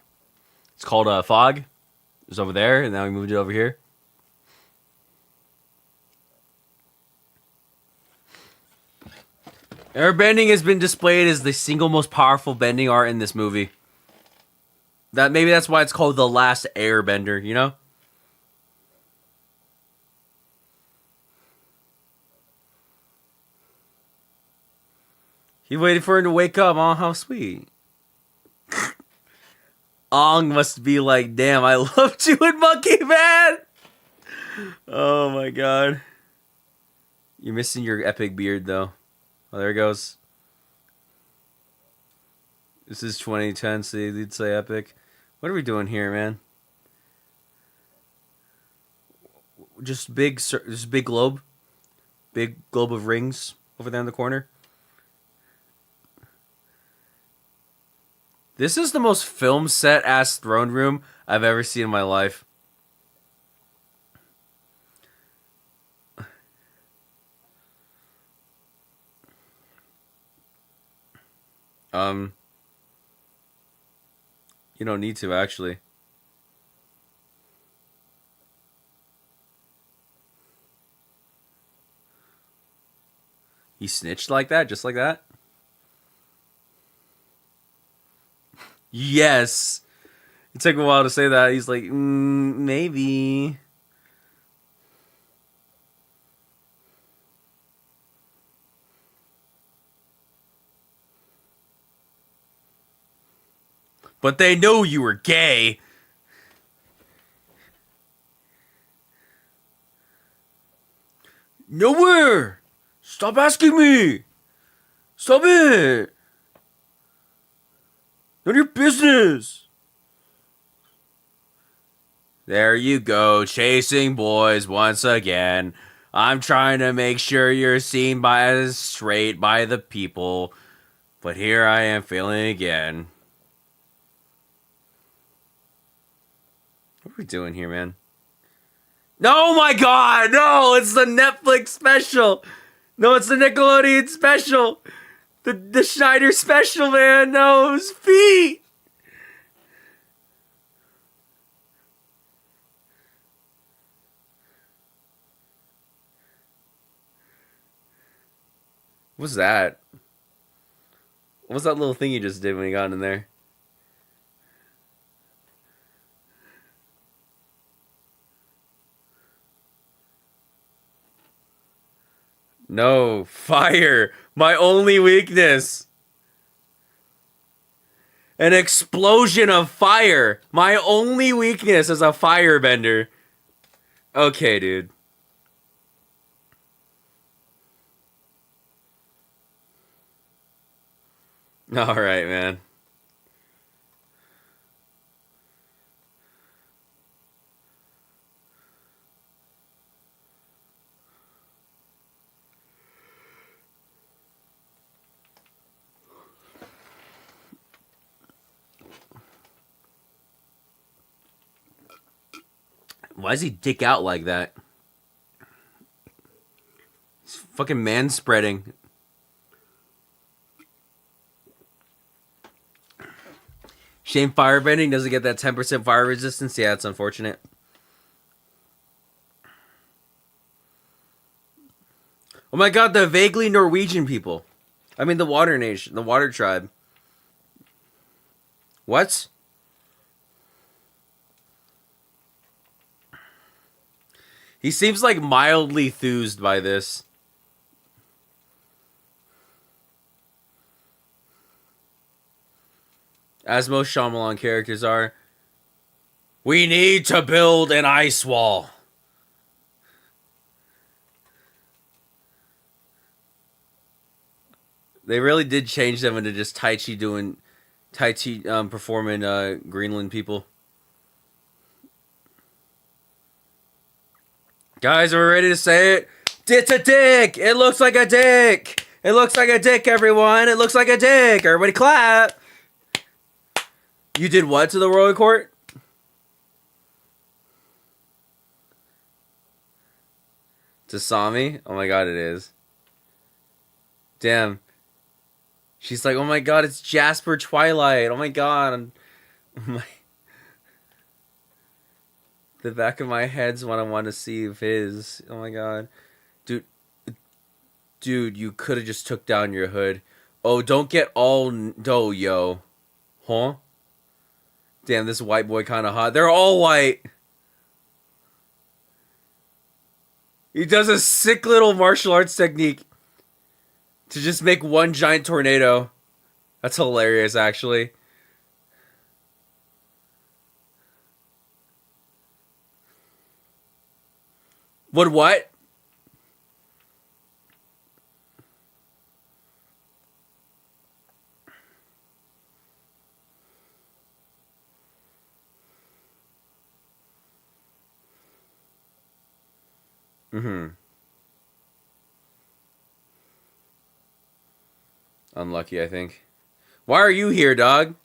It's called a fog. It was over there, and now we moved it over here. Airbending has been displayed as the single most powerful bending art in this movie. Maybe that's why it's called The Last Airbender, you know? He waited for him to wake up. Oh, how sweet. Ong must be like, damn, I loved you in Monkey Man. Oh my god. You're missing your epic beard though. Oh, there it goes. This is 2010, so you'd say epic. What are we doing here, man? Just big globe. Big globe of rings over there in the corner. This is the most film set ass throne room I've ever seen in my life. Um, you don't need to actually. He snitched like that, just like that. Yes. It took a while to say that. He's like, maybe. But they knew you were gay. Nowhere. Stop asking me. Stop it. None of your business. There you go, chasing boys once again. I'm trying to make sure you're seen by as straight by the people, but here I am failing again. What are we doing here, man? Oh my god, no, it's the Netflix special. No, it's the Nickelodeon special. The Schneider special, man. No, his feet. What's that? What's that little thing you just did when you got in there? No, fire. My only weakness. An explosion of fire. My only weakness is a firebender. Okay, dude. Alright, man. Why does he dick out like that? He's fucking man-spreading. Shame firebending doesn't get that 10% fire resistance. Yeah, it's unfortunate. Oh my god, the vaguely Norwegian people. I mean, the water nation, the water tribe. What? He seems like mildly enthused by this. As most Shayamalan characters are. We need to build an ice wall. They really did change them into just Tai Chi performing Greenland people. Guys, are we ready to say it? It's a dick! It looks like a dick! It looks like a dick, everyone! It looks like a dick! Everybody clap! You did what to the royal court? To Sami? Oh my god, it is. Damn. She's like, oh my god, it's Jasper Twilight. Oh my god. The back of my head's what I want to see of his. Oh my god. Dude, you could have just took down your hood. Oh, don't get all... Oh, yo. Huh? Damn, this white boy kind of hot. They're all white. He does a sick little martial arts technique to just make one giant tornado. That's hilarious, actually. Would what? Mm-hmm. Unlucky, I think. Why are you here, dog?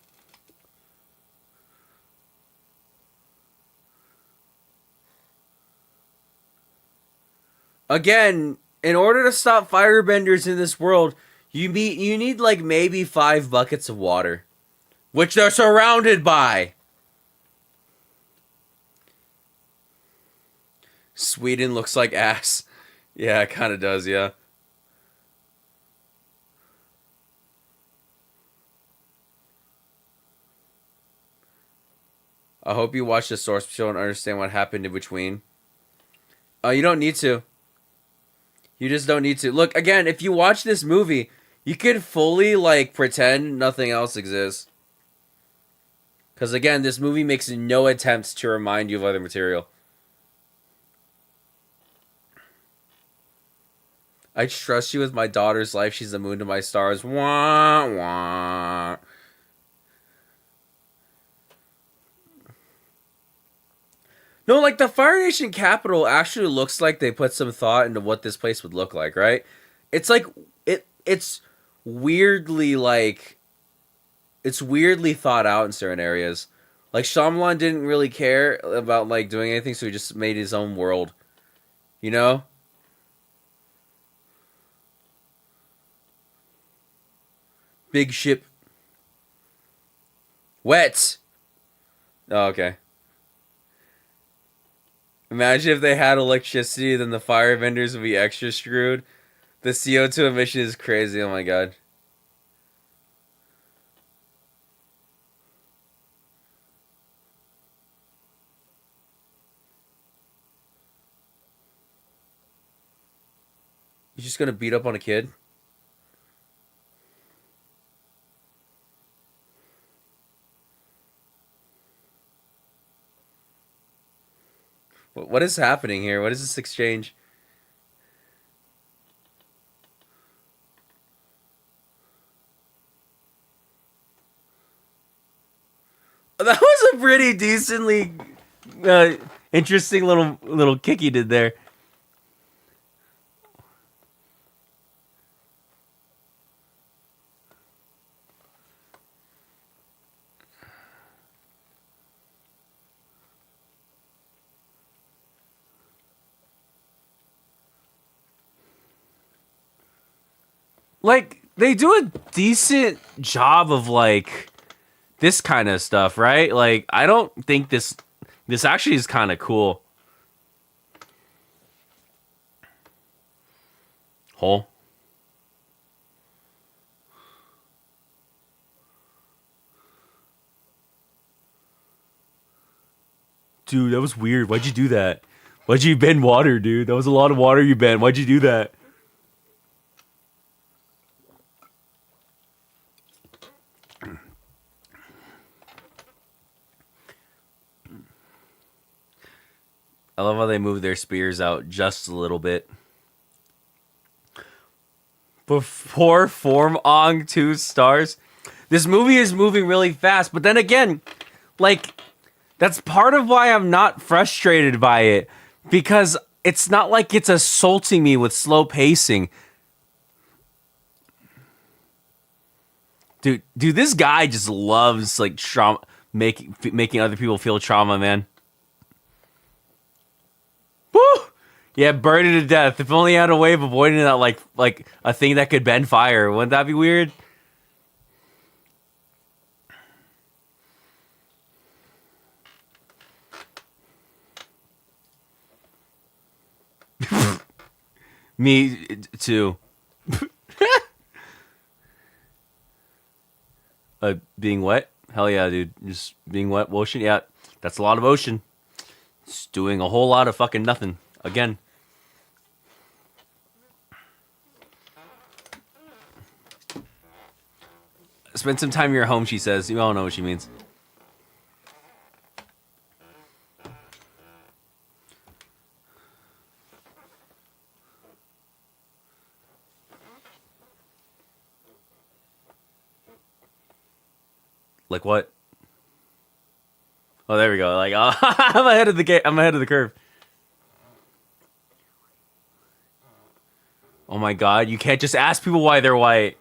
Again, in order to stop firebenders in this world, you need like maybe 5 buckets of water, which they're surrounded by. Sweden looks like ass. Yeah, it kind of does, yeah. I hope you watch the source show and understand what happened in between. You don't need to. You just don't need to. Look, again, if you watch this movie, you can fully, like, pretend nothing else exists. Because, again, this movie makes no attempts to remind you of other material. I trust you with my daughter's life. She's the moon to my stars. Wah, wah. No, like, the Fire Nation capital actually looks like they put some thought into what this place would look like, right? It's like, it's weirdly, like, it's weirdly thought out in certain areas. Like, Shyamalan didn't really care about, like, doing anything, so he just made his own world. You know? Big ship. Wet! Oh, okay. Imagine if they had electricity, then the fire vendors would be extra screwed. The CO2 emission is crazy, oh my god. You just gonna beat up on a kid? What is happening here? What is this exchange? That was a pretty decently interesting little kick he did there. Like, they do a decent job of, like, this kind of stuff, right? Like, I don't think this actually is kind of cool. Hole. Dude, that was weird. Why'd you do that? Why'd you bend water, dude? That was a lot of water you bent. Why'd you do that? I love how they move their spears out just a little bit. Before Form Ong 2 stars. This movie is moving really fast, but then again, like, that's part of why I'm not frustrated by it. Because it's not like it's assaulting me with slow pacing. Dude, this guy just loves, like, trauma, making other people feel trauma, man. Woo! Yeah, burn it to death. If only I had a way of avoiding that, like a thing that could bend fire. Wouldn't that be weird? Me too. Being wet? Hell yeah, dude. Just being wet, ocean. Yeah, that's a lot of ocean. It's doing a whole lot of fucking nothing. Again. Spend some time in your home, she says. You all know what she means. Like what? Oh, there we go. Like, I'm ahead of the game. I'm ahead of the curve. Oh my god, you can't just ask people why they're white.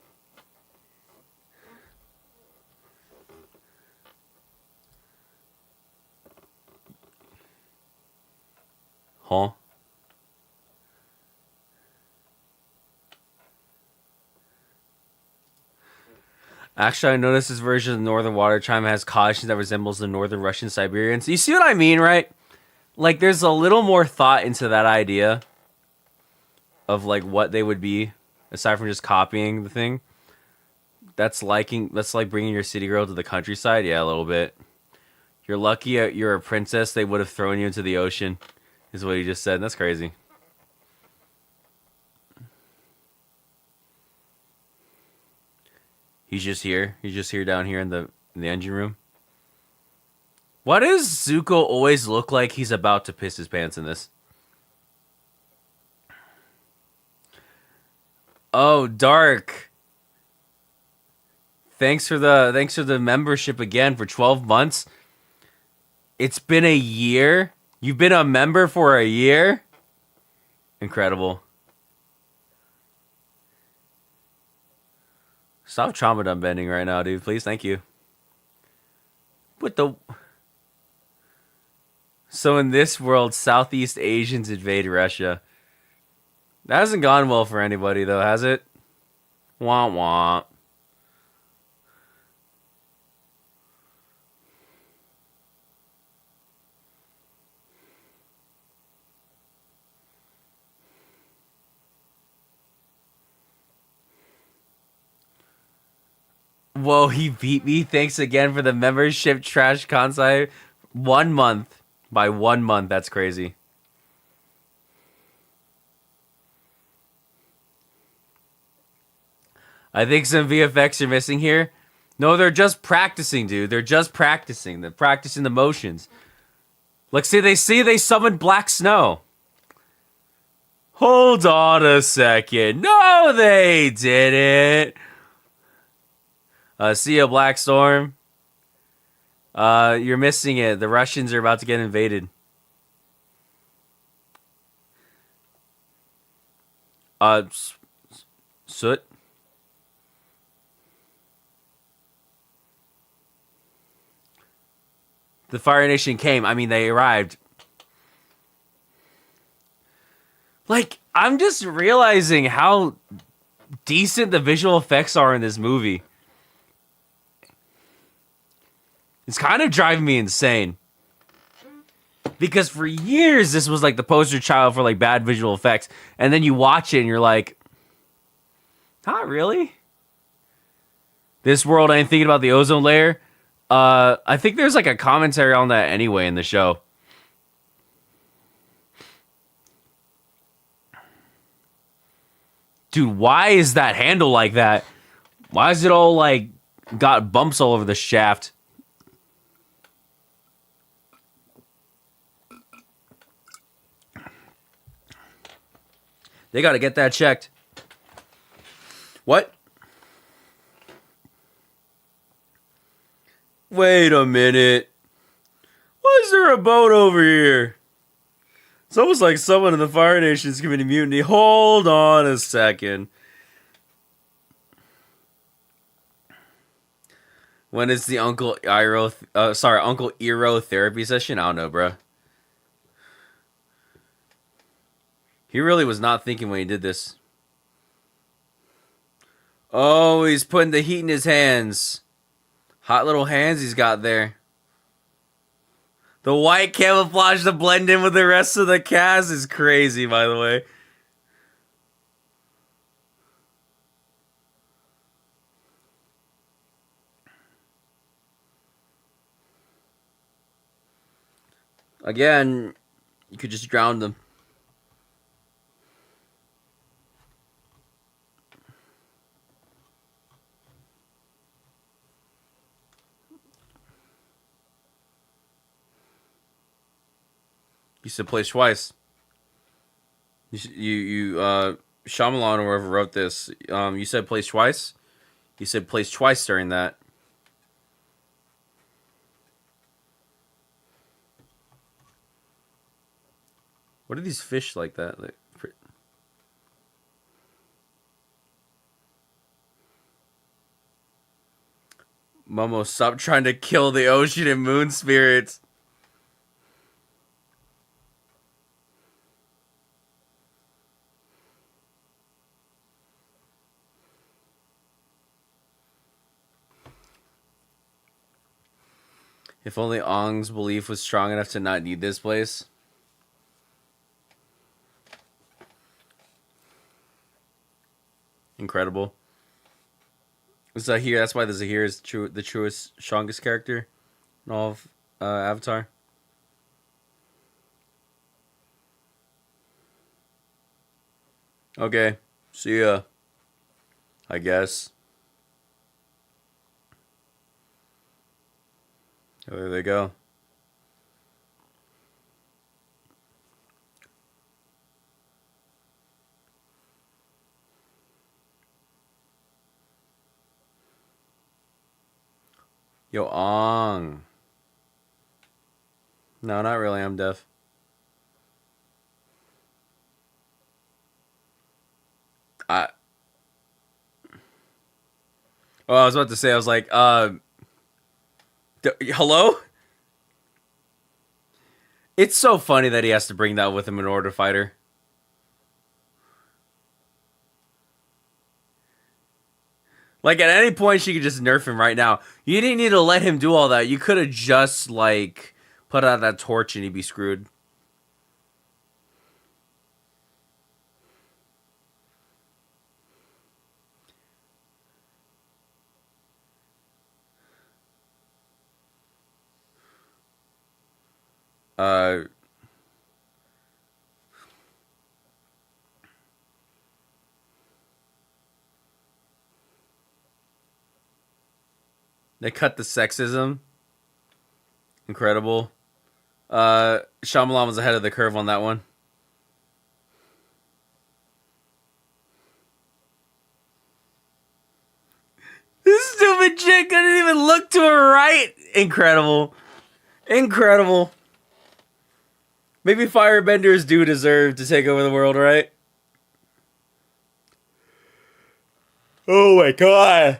Huh? Actually, I noticed this version of the Northern Water Chime has caution that resembles the Northern Russian Siberians. You see what I mean, right? Like, there's a little more thought into that idea of like what they would be, aside from just copying the thing. That's like bringing your city girl to the countryside. Yeah, a little bit. You're lucky you're a princess. They would have thrown you into the ocean, is what he just said. That's crazy. He's just here. He's just here down here in the engine room. Why does Zuko always look like he's about to piss his pants in this? Oh, Dark. Thanks for the membership again for 12 months. It's been a year. You've been a member for a year? Incredible. Stop trauma dump bending right now, dude. Please, thank you. What the? So in this world, Southeast Asians invade Russia. That hasn't gone well for anybody, though, has it? Wah wah. Whoa, he beat me. Thanks again for the membership, Trash Kansai. 1 month. By 1 month, that's crazy. I think some VFX are missing here. No, they're just practicing, dude. They're just practicing. They're practicing the motions. Like, see they summoned Black Snow. Hold on a second. No, they didn't. See ya, Black Storm. You're missing it. The Russians are about to get invaded. Soot. The Fire Nation came. I mean, they arrived. Like, I'm just realizing how decent the visual effects are in this movie. It's kind of driving me insane. Because for years, this was like the poster child for like bad visual effects. And then you watch it and you're like, not really? This world ain't thinking about the ozone layer. I think there's like a commentary on that anyway in the show. Dude, why is that handle like that? Why is it all like got bumps all over the shaft? They gotta get that checked. What? Wait a minute. Why is there a boat over here? It's almost like someone in the Fire Nation's committing mutiny. Hold on a second. When is the Uncle Eero therapy session? I don't know, bruh. He really was not thinking when he did this. Oh, he's putting the heat in his hands. Hot little hands he's got there. The white camouflage to blend in with the rest of the cast is crazy, by the way. Again, you could just drown them. You said place twice. Shyamalan or whoever wrote this. You said place twice. You said place twice during that. What are these fish like that? Momo, stop trying to kill the ocean and moon spirits. If only Ong's belief was strong enough to not need this place. Incredible. Zahir, that's why the Zahir is the truest, strongest character in all of Avatar. Okay, see ya. I guess. Oh, there they go. Yo, Ong. No, not really. I'm deaf. I. Oh, I was about to say. I was like, hello. It's so funny that he has to bring that with him in order to fight her. Like, at any point, she could just nerf him right now. You didn't need to let him do all that. You could have just, like, put out that torch and he'd be screwed. They cut the sexism. Incredible. Shyamalan was ahead of the curve on that one. This stupid chick couldn't even look to her right. Incredible. Incredible. Maybe firebenders do deserve to take over the world, right? Oh my god.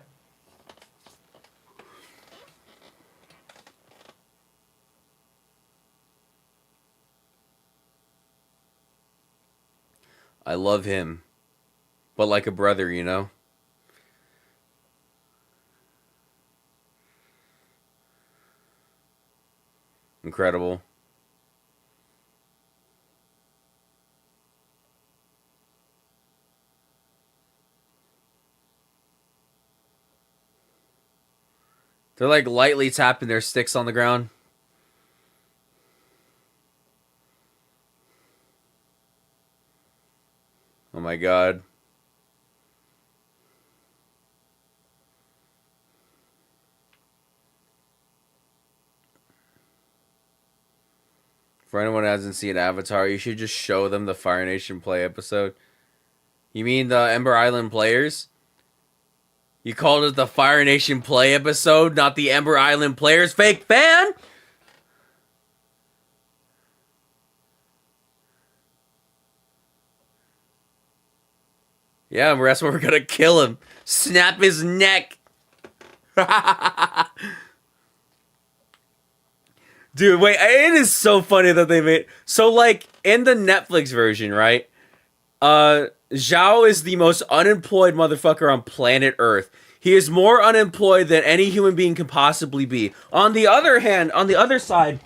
I love him. But like a brother, you know? Incredible. They're like lightly tapping their sticks on the ground. Oh my god. For anyone who hasn't seen Avatar, you should just show them the Fire Nation play episode. You mean the Ember Island players? You called it the Fire Nation play episode, not the Ember Island players, fake fan? Yeah, that's where we're gonna kill him. Snap his neck. Dude, wait, it is so funny that they made... So, like, in the Netflix version, right? Zhao is the most unemployed motherfucker on planet Earth. He is more unemployed than any human being can possibly be. On the other hand, on the other side,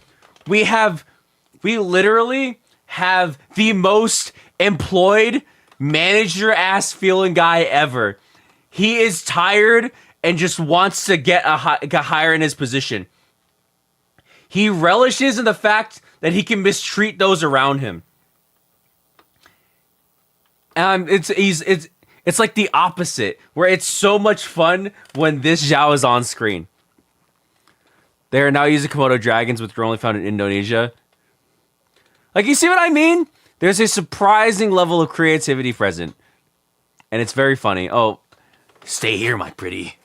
we literally have the most employed manager-ass feeling guy ever. He is tired and just wants to get higher in his position. He relishes in the fact that he can mistreat those around him. It's like the opposite, where it's so much fun when this Zhao is on screen. They are now using Komodo dragons, which are only found in Indonesia. Like, you see what I mean? There's a surprising level of creativity present. And it's very funny. Oh, stay here, my pretty.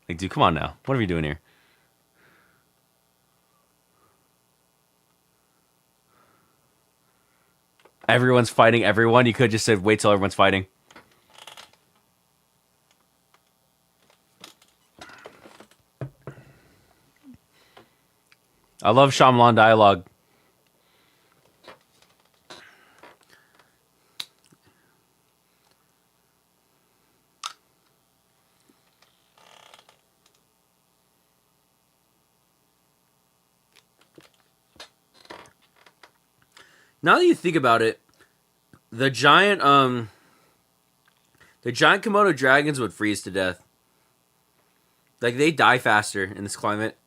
Like, dude, come on now. What are you doing here? Everyone's fighting everyone. You could have just said, wait till everyone's fighting. I love Shyamalan dialogue. Now that you think about it, the giant Komodo dragons would freeze to death. Like, they die faster in this climate.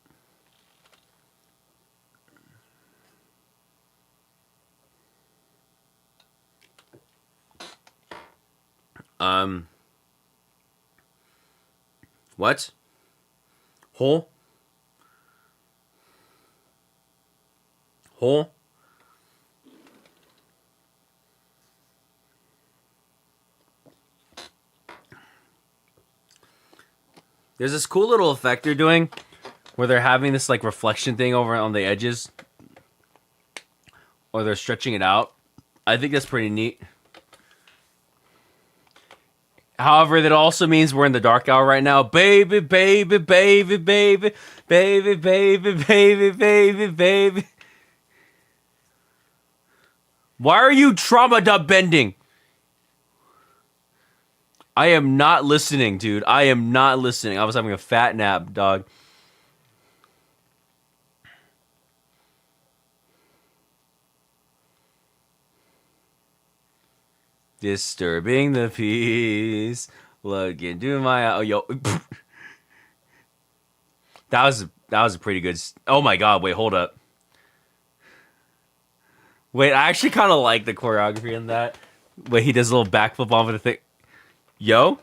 What? Hole? Hole? There's this cool little effect they're doing where they're having this like reflection thing over on the edges, or they're stretching it out. I think that's pretty neat. However, that also means we're in the dark hour right now. Baby, baby, baby, baby, baby, baby, baby, baby, baby. Why are you trauma dub bending? I am not listening, dude. I am not listening. I was having a fat nap, dog. Disturbing the peace. Look into my... Oh, yo. That was a pretty good... Oh, my God. Wait, hold up. Wait, I actually kind of like the choreography in that. Wait, he does a little backflip off of the thing. Yo?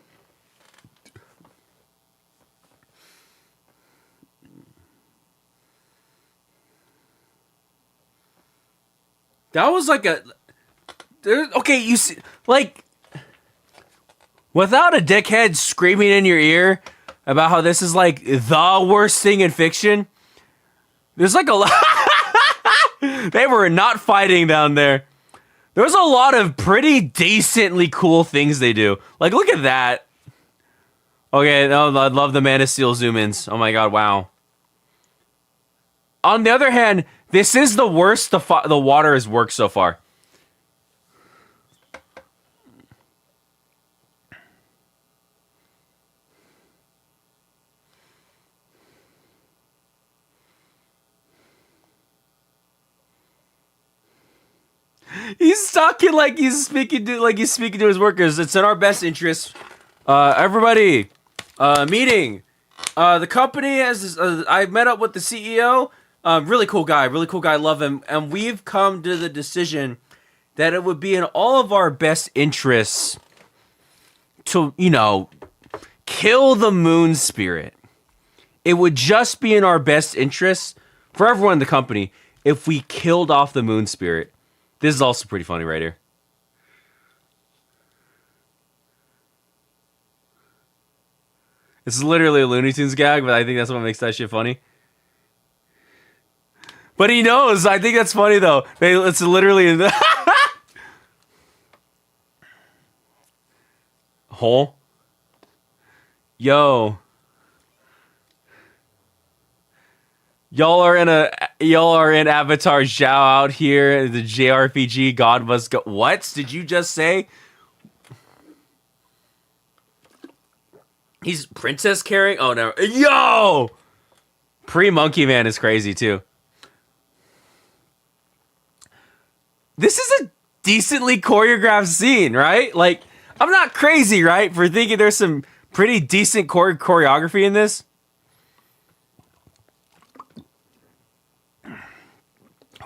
That was like a... Okay, you see... Like... Without a dickhead screaming in your ear about how this is like the worst thing in fiction, there's like a lot... They were not fighting down there. There's a lot of pretty decently cool things they do. Like, look at that. Okay, no, I love the Man of Steel zoom-ins. Oh my God, wow. On the other hand, this is the worst the water has worked so far. He's talking like he's speaking to his workers. It's in our best interest. Everybody, meeting. The company has. I met up with the CEO. Really cool guy. Love him. And we've come to the decision that it would be in all of our best interests to, kill the moon spirit. It would just be in our best interests for everyone in the company if we killed off the moon spirit. This is also pretty funny right here. It's literally a Looney Tunes gag, but I think that's what makes that shit funny. But he knows. I think that's funny, though. It's literally in the... Hole? Yo. Y'all are in Avatar Zhao out here. The JRPG God must go. What did you just say? He's princess carrying. Oh no! Yo, Monkey Man is crazy too. This is a decently choreographed scene, right? Like, I'm not crazy, right, for thinking there's some pretty decent choreography in this.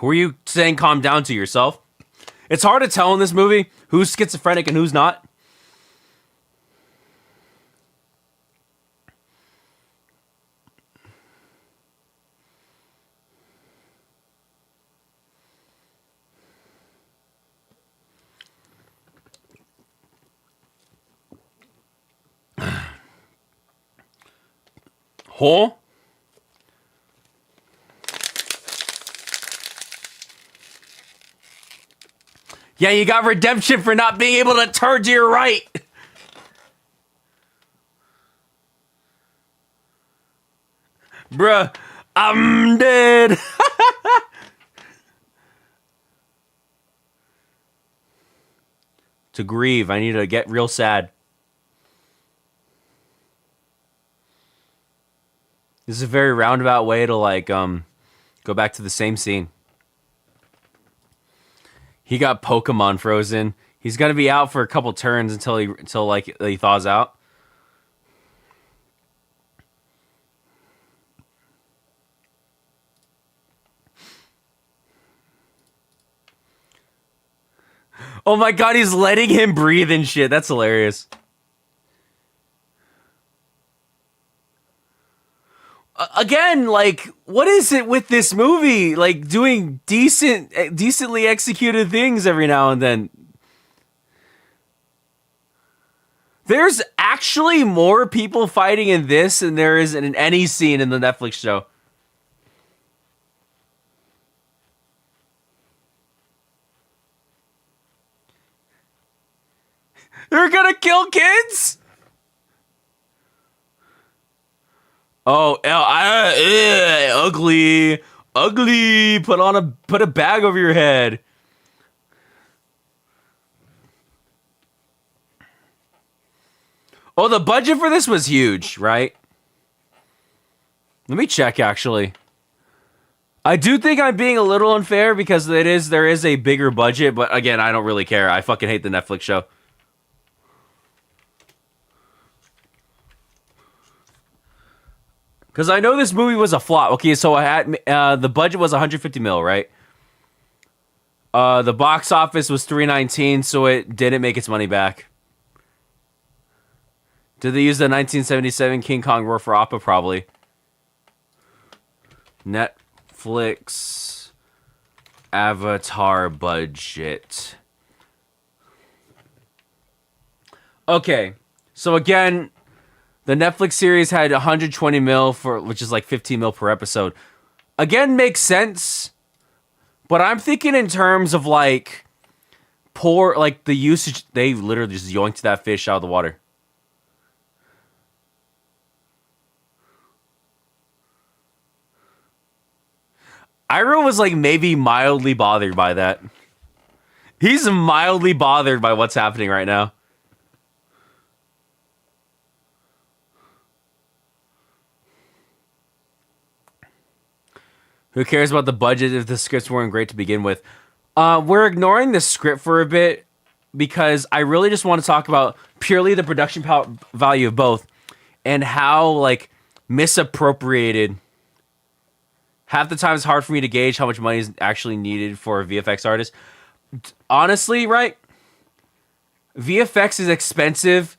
Who are you saying calm down to yourself? It's hard to tell in this movie who's schizophrenic and who's not. Hole? Yeah, you got redemption for not being able to turn to your right. Bruh, I'm dead. To grieve, I need to get real sad. This is a very roundabout way to like go back to the same scene. He got Pokemon frozen. He's gonna be out for a couple turns until he thaws out. Oh my god, he's letting him breathe and shit. That's hilarious. Again, like, what is it with this movie? Like, doing decently executed things every now and then. There's actually more people fighting in this than there is in any scene in the Netflix show. They're gonna kill kids? Oh, ugly. Ugly. Put a bag over your head. Oh, the budget for this was huge, right? Let me check, actually. I do think I'm being a little unfair because there is a bigger budget, but again, I don't really care. I fucking hate the Netflix show. Because I know this movie was a flop. Okay, so I had the budget was 150 mil, right? The box office was 319, so it didn't make its money back. Did they use the 1977 King Kong Roar for Appa? Probably. Netflix Avatar budget. Okay, so again, the Netflix series had 120 mil which is like 15 mil per episode. Again, makes sense, but I'm thinking in terms of like the usage. They literally just yoinked that fish out of the water. Ira was like maybe mildly bothered by that. He's mildly bothered by what's happening right now. Who cares about the budget if the scripts weren't great to begin with? We're ignoring the script for a bit because I really just want to talk about purely the production value of both and how like misappropriated. Half the time it's hard for me to gauge how much money is actually needed for a VFX artist. Honestly, right? VFX is expensive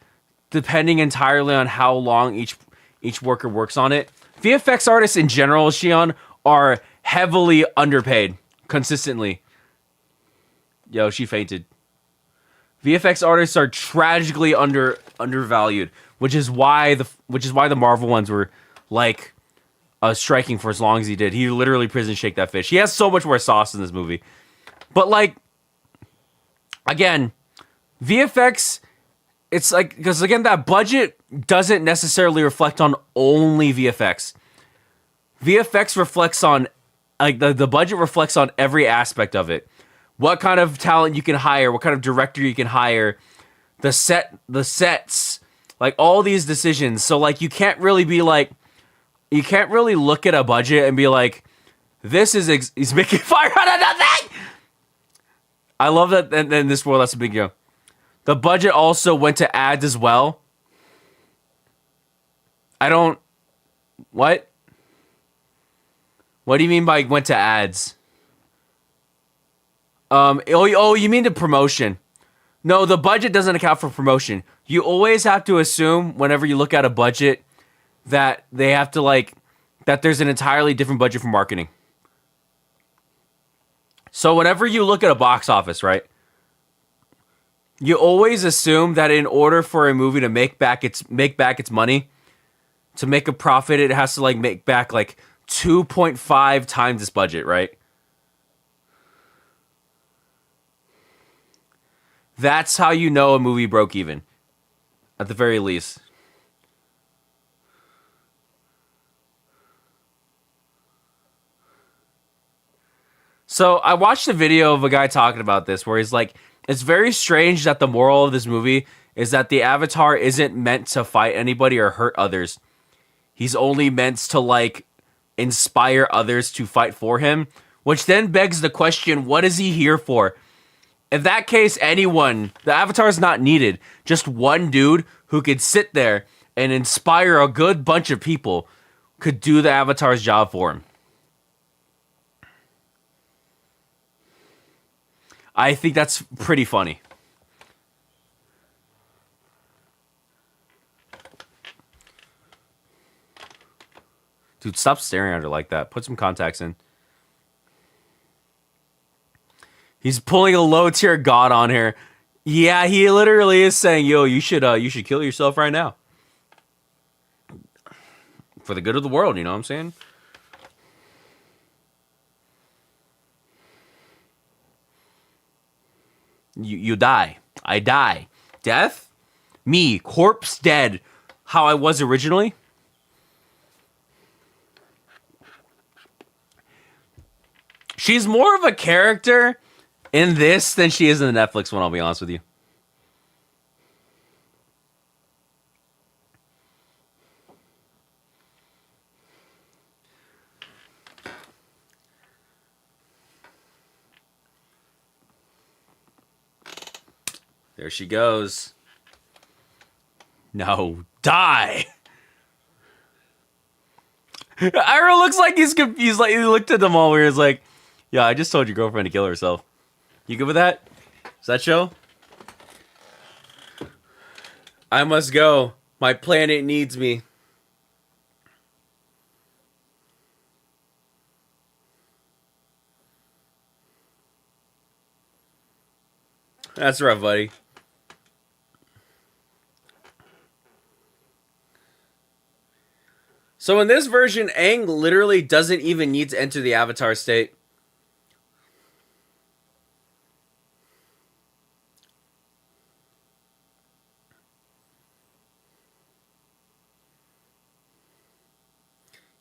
depending entirely on how long each worker works on it. VFX artists in general, Shion, are heavily underpaid consistently. Yo, she fainted. VFX artists are tragically undervalued, which is why the Marvel ones were like striking for as long as he did. He literally prison shake that fish. He has so much more sauce in this movie. But like again, VFX, it's like because again that budget doesn't necessarily reflect on only VFX. VFX reflects on like the budget reflects on every aspect of it. What kind of talent you can hire, what kind of director you can hire, the sets, like all these decisions. So like you can't really look at a budget and be like, this is he's making fire out of nothing. I love that in this world that's a big deal. The budget also went to ads as well. What? What do you mean by went to ads? You mean the promotion. No, the budget doesn't account for promotion. You always have to assume whenever you look at a budget that they have to that there's an entirely different budget for marketing. So whenever you look at a box office, right? You always assume that in order for a movie to make back its money, to make a profit, it has to make back 2.5 times its budget, right? That's how you know a movie broke even, at the very least. So I watched a video of a guy talking about this where he's like, it's very strange that the moral of this movie is that the Avatar isn't meant to fight anybody or hurt others. He's only meant to like inspire others to fight for him, which then begs the question, what is he here for? In that case, anyone, the Avatar is not needed. Just one dude who could sit there and inspire a good bunch of people could do the Avatar's job for him. I think that's pretty funny. Dude, stop staring at her like that. Put some contacts in. He's pulling a low tier god on her. Yeah, he literally is saying, "Yo, you should kill yourself right now for the good of the world." You know what I'm saying? You die. I die. Death? Me, corpse dead. How I was originally? She's more of a character in this than she is in the Netflix one, I'll be honest with you. There she goes. No, die. Ira looks like he's confused. Like he looked at them all where he's like, "Yeah, I just told your girlfriend to kill herself. You good with that? Is that show? I must go. My planet needs me." That's rough, buddy. So in this version, Aang literally doesn't even need to enter the Avatar state.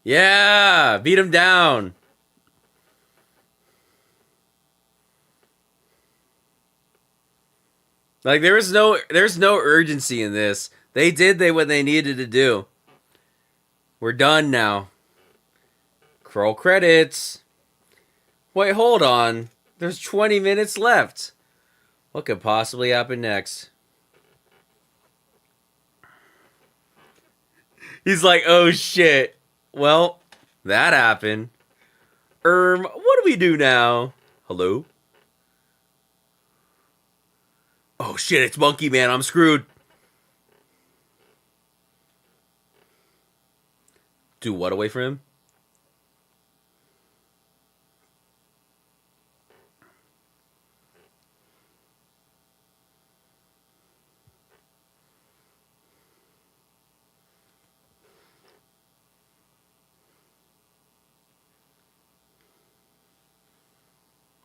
Yeah, beat him down. Like there's no urgency in this. They did what they needed to do. We're done now. Roll credits. Wait, hold on. There's 20 minutes left. What could possibly happen next? He's like, oh shit. Well, that happened. What do we do now? Hello? Oh shit, it's Monkey Man. I'm screwed. Do what away from him?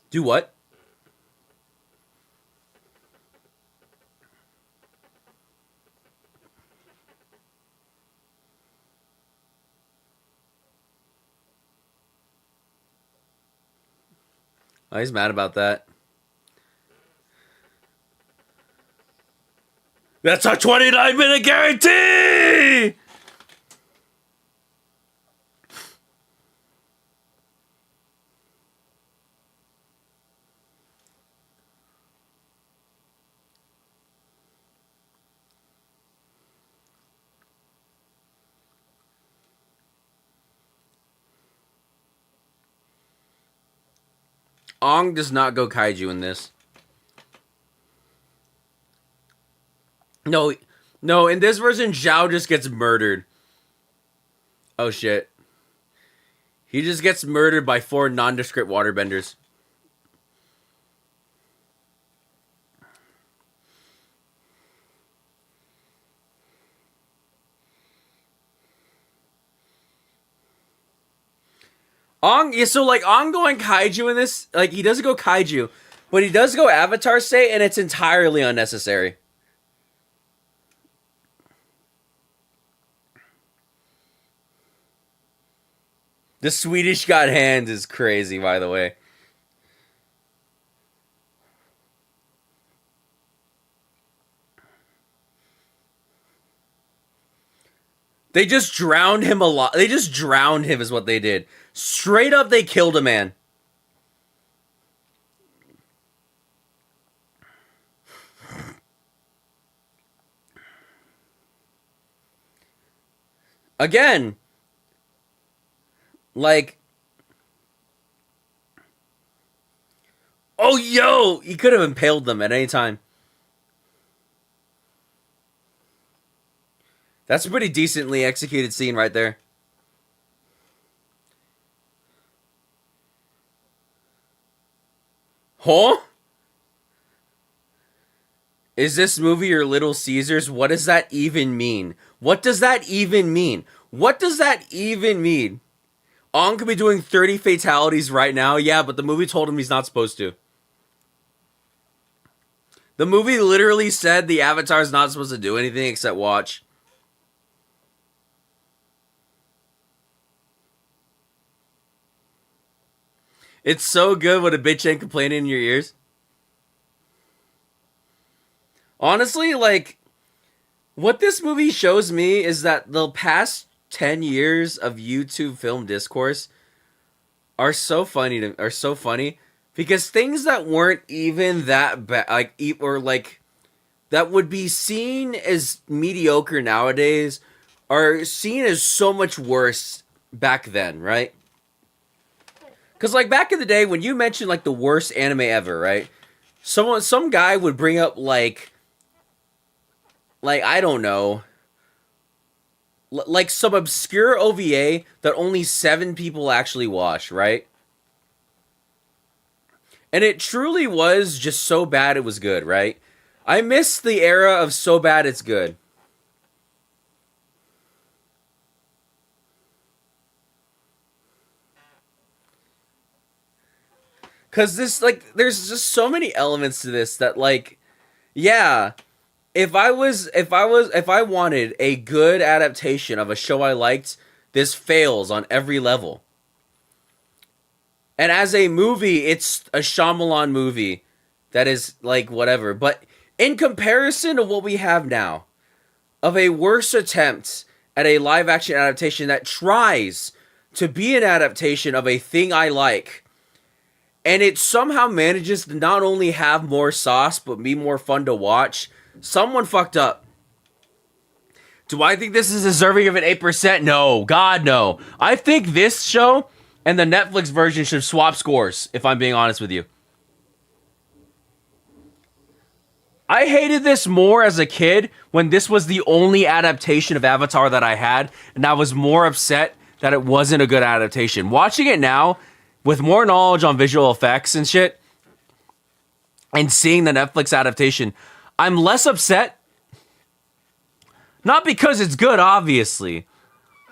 Do what? Oh, he's mad about that. That's a 29-minute guarantee! Ong does not go kaiju in this. No, in this version, Zhao just gets murdered. Oh shit. He just gets murdered by 4 nondescript waterbenders. Ong, yeah, so like Ong going kaiju in this, like he doesn't go kaiju, But he does go Avatar state, and it's entirely unnecessary. The Swedish God Hand is crazy, by the way. They just drowned him a lot. They just drowned him is what they did. Straight up, they killed a man. Again, like, oh, yo, he could have impaled them at any time. That's a pretty decently executed scene right there. Huh? Is this movie your Little Caesars? What does that even mean? What does that even mean? What does that even mean? Ong could be doing 30 fatalities right now. Yeah, but the movie told him he's not supposed to. The movie literally said the Avatar's not supposed to do anything except watch. It's so good when a bitch ain't complaining in your ears. Honestly, like, what this movie shows me is that the past 10 years of YouTube film discourse are so funny because things that weren't even that bad, like, or like, that would be seen as mediocre nowadays are seen as so much worse back then, right? Because, like, back in the day, when you mentioned, like, the worst anime ever, right? Some guy would bring up, like, I don't know, like some obscure OVA that only 7 people actually watch, right? And it truly was just so bad it was good, right? I miss the era of so bad it's good. Cause this, like, there's just so many elements to this that, like, yeah, if I wanted a good adaptation of a show I liked, this fails on every level. And as a movie, it's a Shyamalan movie that is, like, whatever. But in comparison to what we have now, of a worse attempt at a live action adaptation that tries to be an adaptation of a thing I like, and it somehow manages to not only have more sauce, but be more fun to watch, someone fucked up. Do I think this is deserving of an 8%? No. God, no. I think this show and the Netflix version should swap scores, if I'm being honest with you. I hated this more as a kid when this was the only adaptation of Avatar that I had, and I was more upset that it wasn't a good adaptation. Watching it now, with more knowledge on visual effects and shit, and seeing the Netflix adaptation, I'm less upset. Not because it's good, obviously,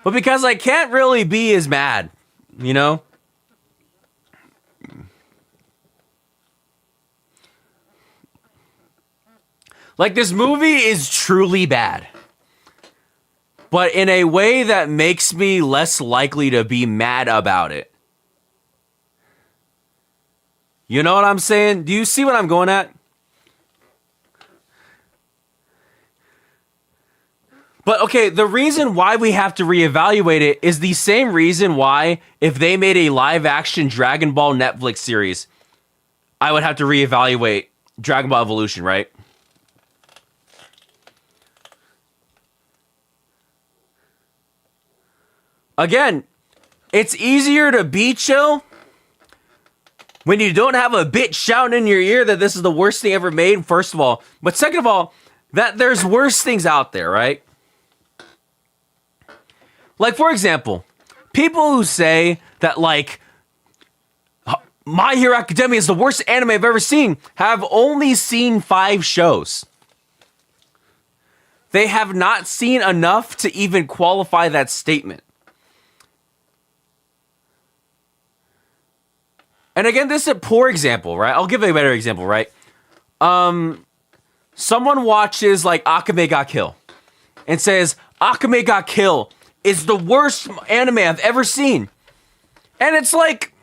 but because I can't really be as mad, you know? Like, this movie is truly bad, but in a way that makes me less likely to be mad about it. You know what I'm saying? Do you see what I'm going at? But okay, the reason why we have to reevaluate it is the same reason why, if they made a live action Dragon Ball Netflix series, I would have to reevaluate Dragon Ball Evolution, right? Again, it's easier to be chill when you don't have a bitch shouting in your ear that this is the worst thing ever made, first of all. But second of all, that there's worse things out there, right? Like, for example, people who say that, like, My Hero Academia is the worst anime I've ever seen have only seen 5 shows. They have not seen enough to even qualify that statement. And again, this is a poor example, right? I'll give a better example, right? Someone watches like Akame ga Kill and says, Akame ga Kill is the worst anime I've ever seen. And it's like,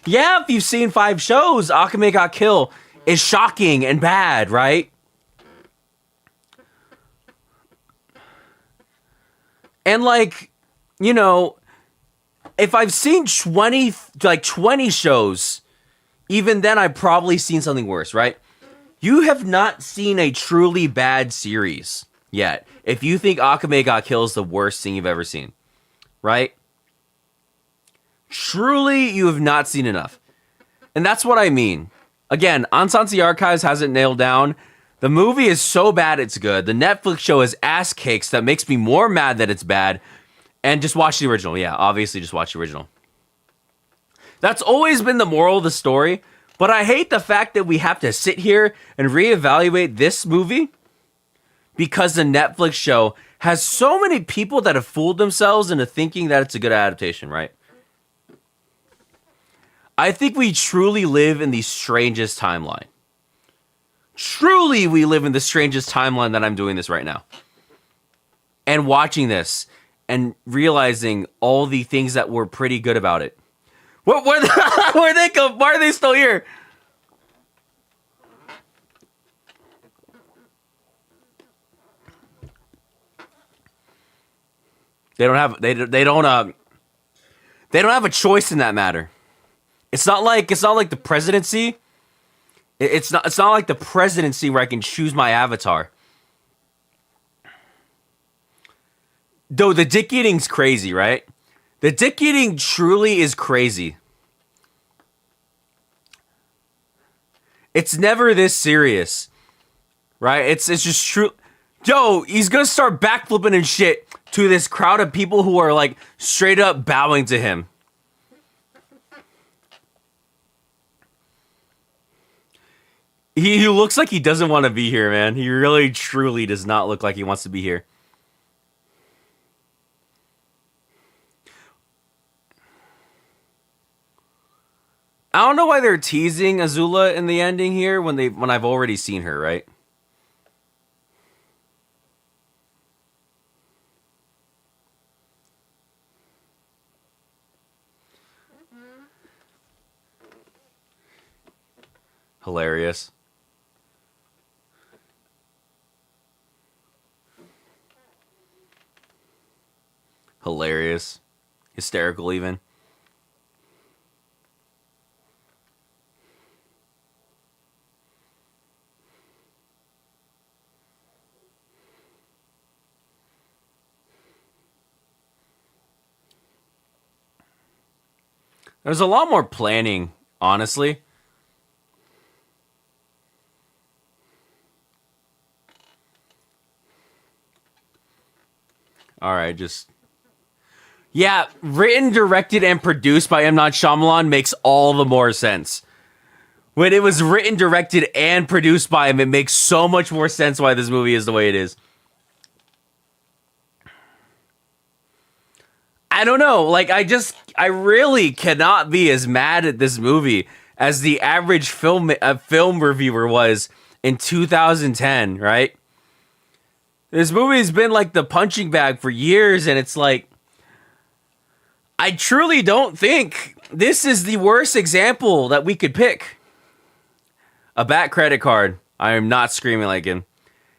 yeah, if you've seen 5 shows, Akame ga Kill is shocking and bad, right? And like, you know, if I've seen 20 shows, even then I've probably seen something worse, right? You have not seen a truly bad series yet. If you think Akame ga Kill is the worst thing you've ever seen, right? Truly, you have not seen enough. And that's what I mean. Again, Ansansi Archives has it nailed down. The movie is so bad it's good. The Netflix show is ass cakes that makes me more mad that it's bad. And just watch the original. Yeah, obviously just watch the original. That's always been the moral of the story. But I hate the fact that we have to sit here and reevaluate this movie because the Netflix show has so many people that have fooled themselves into thinking that it's a good adaptation, right? I think we truly live in the strangest timeline. Truly, we live in the strangest timeline that I'm doing this right now. And watching this and realizing all the things that were pretty good about it. Where'd they go? Why are they still here? They don't have a choice in that matter. It's not like the presidency. It's not like the presidency where I can choose my avatar. Though the dick eating's crazy, right? The dick eating truly is crazy. It's never this serious, right? It's just true. Yo, he's gonna start backflipping and shit to this crowd of people who are like straight up bowing to him. He looks like he doesn't want to be here, man. He really, truly does not look like he wants to be here. I don't know why they're teasing Azula in the ending here when I've already seen her, right? Hilarious. Hilarious. Hysterical even. There's a lot more planning, honestly. Alright, just... Yeah, written, directed, and produced by M. Night Shyamalan makes all the more sense. When it was written, directed, and produced by him, it makes so much more sense why this movie is the way it is. I don't know, like, I really cannot be as mad at this movie as the average film reviewer was in 2010, right? This movie's been like the punching bag for years, and it's like, I truly don't think this is the worst example that we could pick. A bat credit card. I am not screaming like him.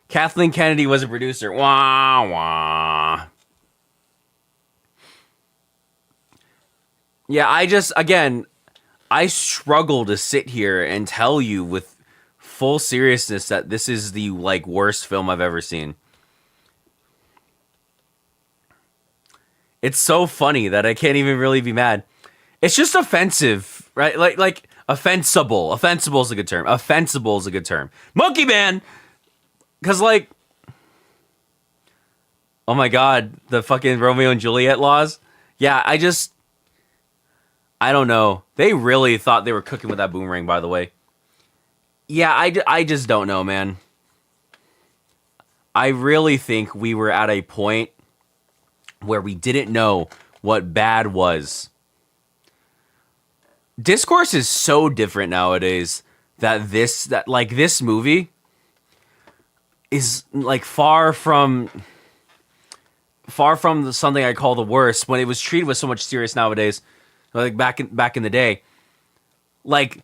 Kathleen Kennedy was a producer. Wah, wah. Yeah, I struggle to sit here and tell you with full seriousness that this is the like worst film I've ever seen. It's so funny that I can't even really be mad. It's just offensive, right? Like offensible. Offensible is a good term. Offensible is a good term. Monkey Man! Because like, oh my god, the fucking Romeo and Juliet laws. Yeah, I don't know. They really thought they were cooking with that boomerang, by the way. Yeah, I just don't know, man. I really think we were at a point where we didn't know what bad was. discourse is so different nowadays that like this movie is like far from something I call the worst when it was treated with so much serious nowadays. Like back in the day, like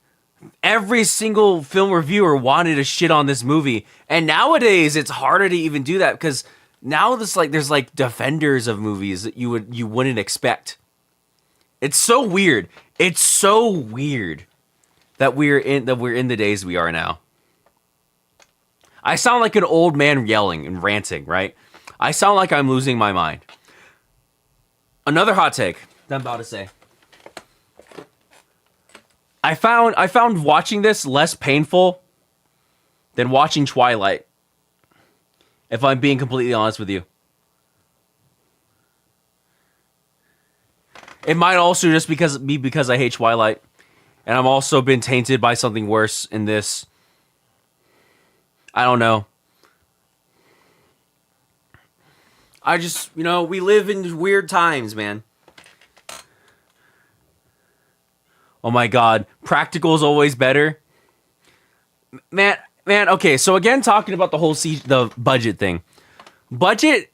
every single film reviewer wanted to shit on this movie, and nowadays it's harder to even do that because now there's like defenders of movies that you wouldn't expect. It's so weird. It's so weird that we're in the days we are now. I sound like an old man yelling and ranting, right? I sound like I'm losing my mind. Another hot take that I'm about to say. I found watching this less painful than watching Twilight. If I'm being completely honest with you. It might also just because I hate Twilight. And I've also been tainted by something worse in this. I don't know. I just, we live in weird times, man. Oh my god, practical is always better. Man, okay, so again, talking about the budget thing. Budget,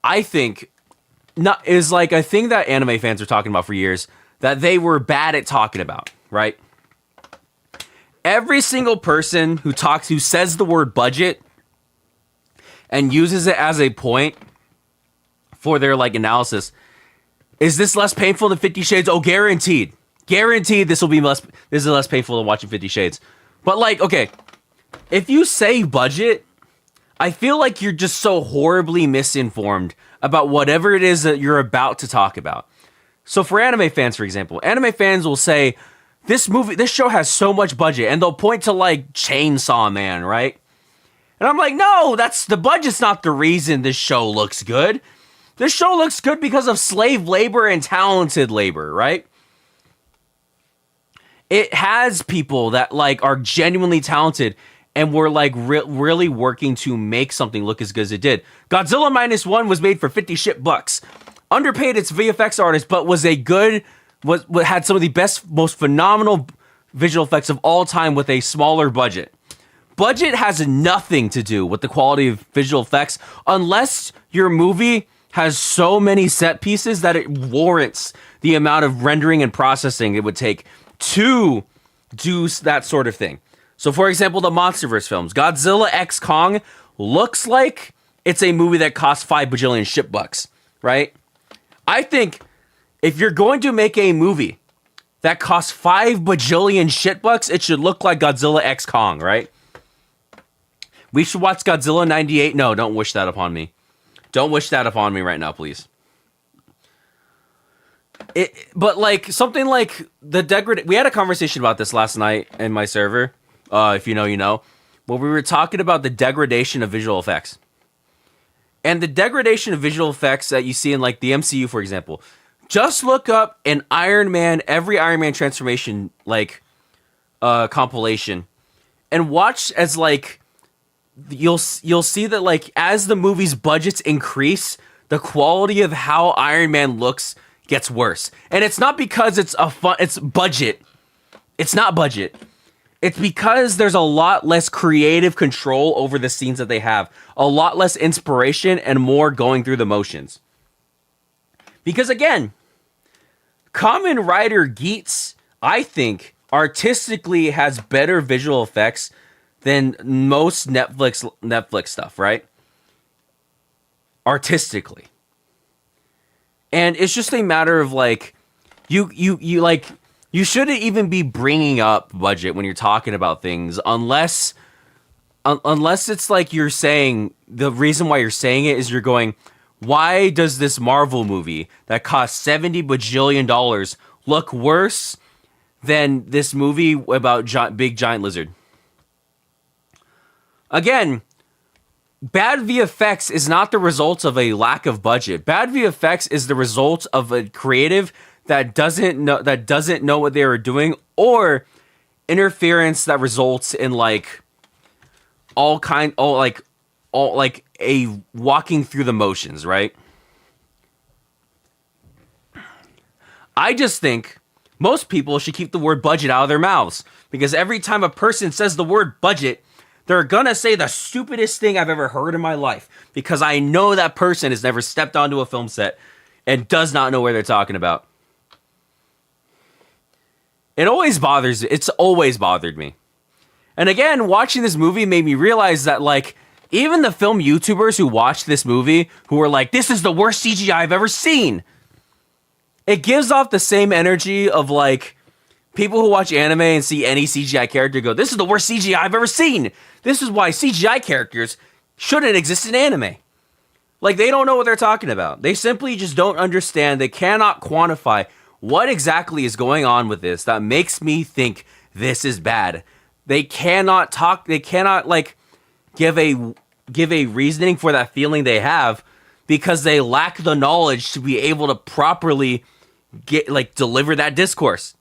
I think, is like a thing that anime fans are talking about for years, that they were bad at talking about, right? Every single person who says the word budget and uses it as a point for their like analysis, is this less painful than 50 Shades? Oh, guaranteed. Guaranteed this is less painful than watching 50 Shades. But like, okay, if you say budget, I feel like you're just so horribly misinformed about whatever it is that you're about to talk about. So for anime fans, for example, anime fans will say, this show has so much budget, and they'll point to like Chainsaw Man, right? And I'm like, no, the budget's not the reason this show looks good. This show looks good because of slave labor and talented labor, right? It has people that like are genuinely talented and were like really working to make something look as good as it did. Godzilla Minus One was made for $50 underpaid its VFX artist, but had some of the best, most phenomenal visual effects of all time with a smaller budget. Budget has nothing to do with the quality of visual effects unless your movie has so many set pieces that it warrants the amount of rendering and processing it would take to do that sort of thing. So, for example, the MonsterVerse films. Godzilla x Kong looks like it's a movie that costs $5 bajillion $, right? I think if you're going to make a movie that costs $5 bajillion $, it should look like Godzilla x Kong, right? We should watch Godzilla 98. No, don't wish that upon me. Don't wish that upon me right now, please. But like something like we had a conversation about this last night in my server. If you know, you know, where we were talking about the degradation of visual effects, and the degradation of visual effects that you see in like the MCU, for example. Just look up an every Iron Man transformation like compilation, and watch as like you'll see that like as the movie's budgets increase, the quality of how Iron Man looks gets worse. And it's not because it's budget. It's not budget. It's because there's a lot less creative control over the scenes that they have. A lot less inspiration and more going through the motions. Because again, Kamen Rider Geats, I think, artistically has better visual effects than most Netflix stuff, right? Artistically. And it's just a matter of like you shouldn't even be bringing up budget when you're talking about things unless it's like you're saying the reason why you're saying it is you're going, why does this Marvel movie that cost $70 bajillion look worse than this movie about big giant lizard? Again, bad VFX is not the result of a lack of budget. Bad VFX is the result of a creative that doesn't know what they were doing, or interference that results in like a walking through the motions, right? I just think Most people should keep the word budget out of their mouths, because every time a person says the word budget, they're gonna say the stupidest thing I've ever heard in my life, because I know that person has never stepped onto a film set and does not know what they're talking about. It's always bothered me. And again, watching this movie made me realize that, like, even the film YouTubers who watched this movie, who were like, this is the worst CGI I've ever seen, it gives off the same energy of, like, people who watch anime and see any CGI character go, this is the worst CGI I've ever seen. This is why CGI characters shouldn't exist in anime. Like, they don't know what they're talking about. They simply just don't understand. They cannot quantify what exactly is going on with this that makes me think this is bad. They cannot like give a reasoning for that feeling they have, because they lack the knowledge to be able to properly deliver that discourse.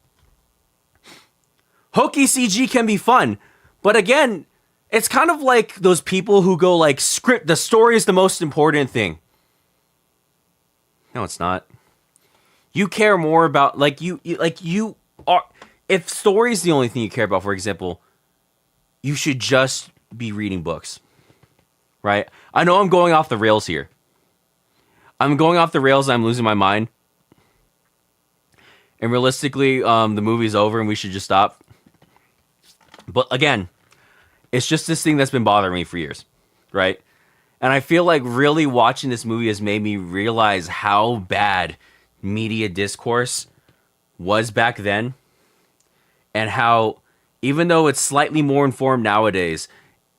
Hokey CG can be fun, but again, it's kind of like those people who go like, script, the story is the most important thing. No, it's not. You care more about, if story is the only thing you care about, for example, you should just be reading books, right? I know I'm going off the rails here. I'm going off the rails and I'm losing my mind. And realistically, the movie's over and we should just stop. But again, it's just this thing that's been bothering me for years, right? And I feel like really watching this movie has made me realize how bad media discourse was back then, and how, even though it's slightly more informed nowadays,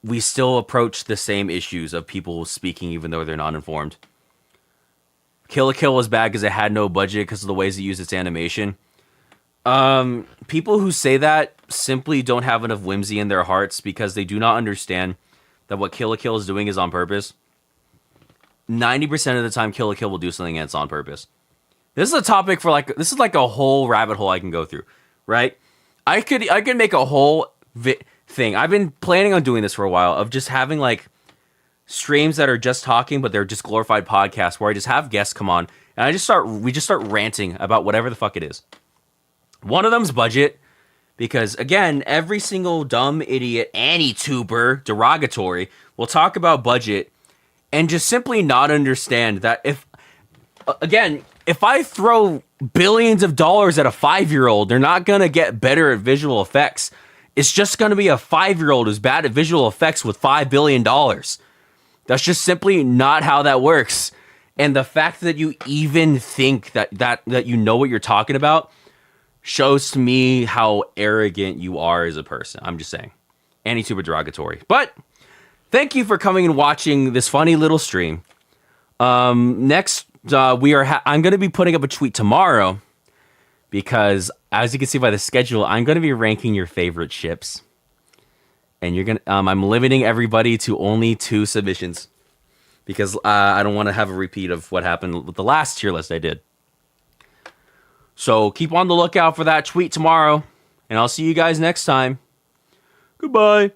we still approach the same issues of people speaking even though they're not informed. Kill la Kill was bad because it had no budget because of the ways it used its animation. People who say that simply don't have enough whimsy in their hearts, because they do not understand that what Kill la Kill is doing is on purpose. 90% of the time, Kill la Kill will do something and it's on purpose. This is a topic for this is like a whole rabbit hole I can go through, right? I could make a whole thing. I've been planning on doing this for a while, of just having like streams that are just talking, but they're just glorified podcasts where I just have guests come on and we just start ranting about whatever the fuck it is. One of them's budget, because again, every single dumb idiot, anti-tuber, derogatory, will talk about budget and just simply not understand that if I throw billions of dollars at a 5-year-old, they're not going to get better at visual effects. It's just going to be a 5-year-old who's bad at visual effects with $5 billion. That's just simply not how that works. And the fact that you even think that you know what you're talking about shows to me how arrogant you are as a person. I'm just saying. Anti-tuber derogatory. But thank you for coming and watching this funny little stream. Next, I'm going to be putting up a tweet tomorrow, because as you can see by the schedule, I'm going to be ranking your favorite ships, and I'm limiting everybody to only 2 submissions, because I don't want to have a repeat of what happened with the last tier list I did. So keep on the lookout for that tweet tomorrow, and I'll see you guys next time. Goodbye.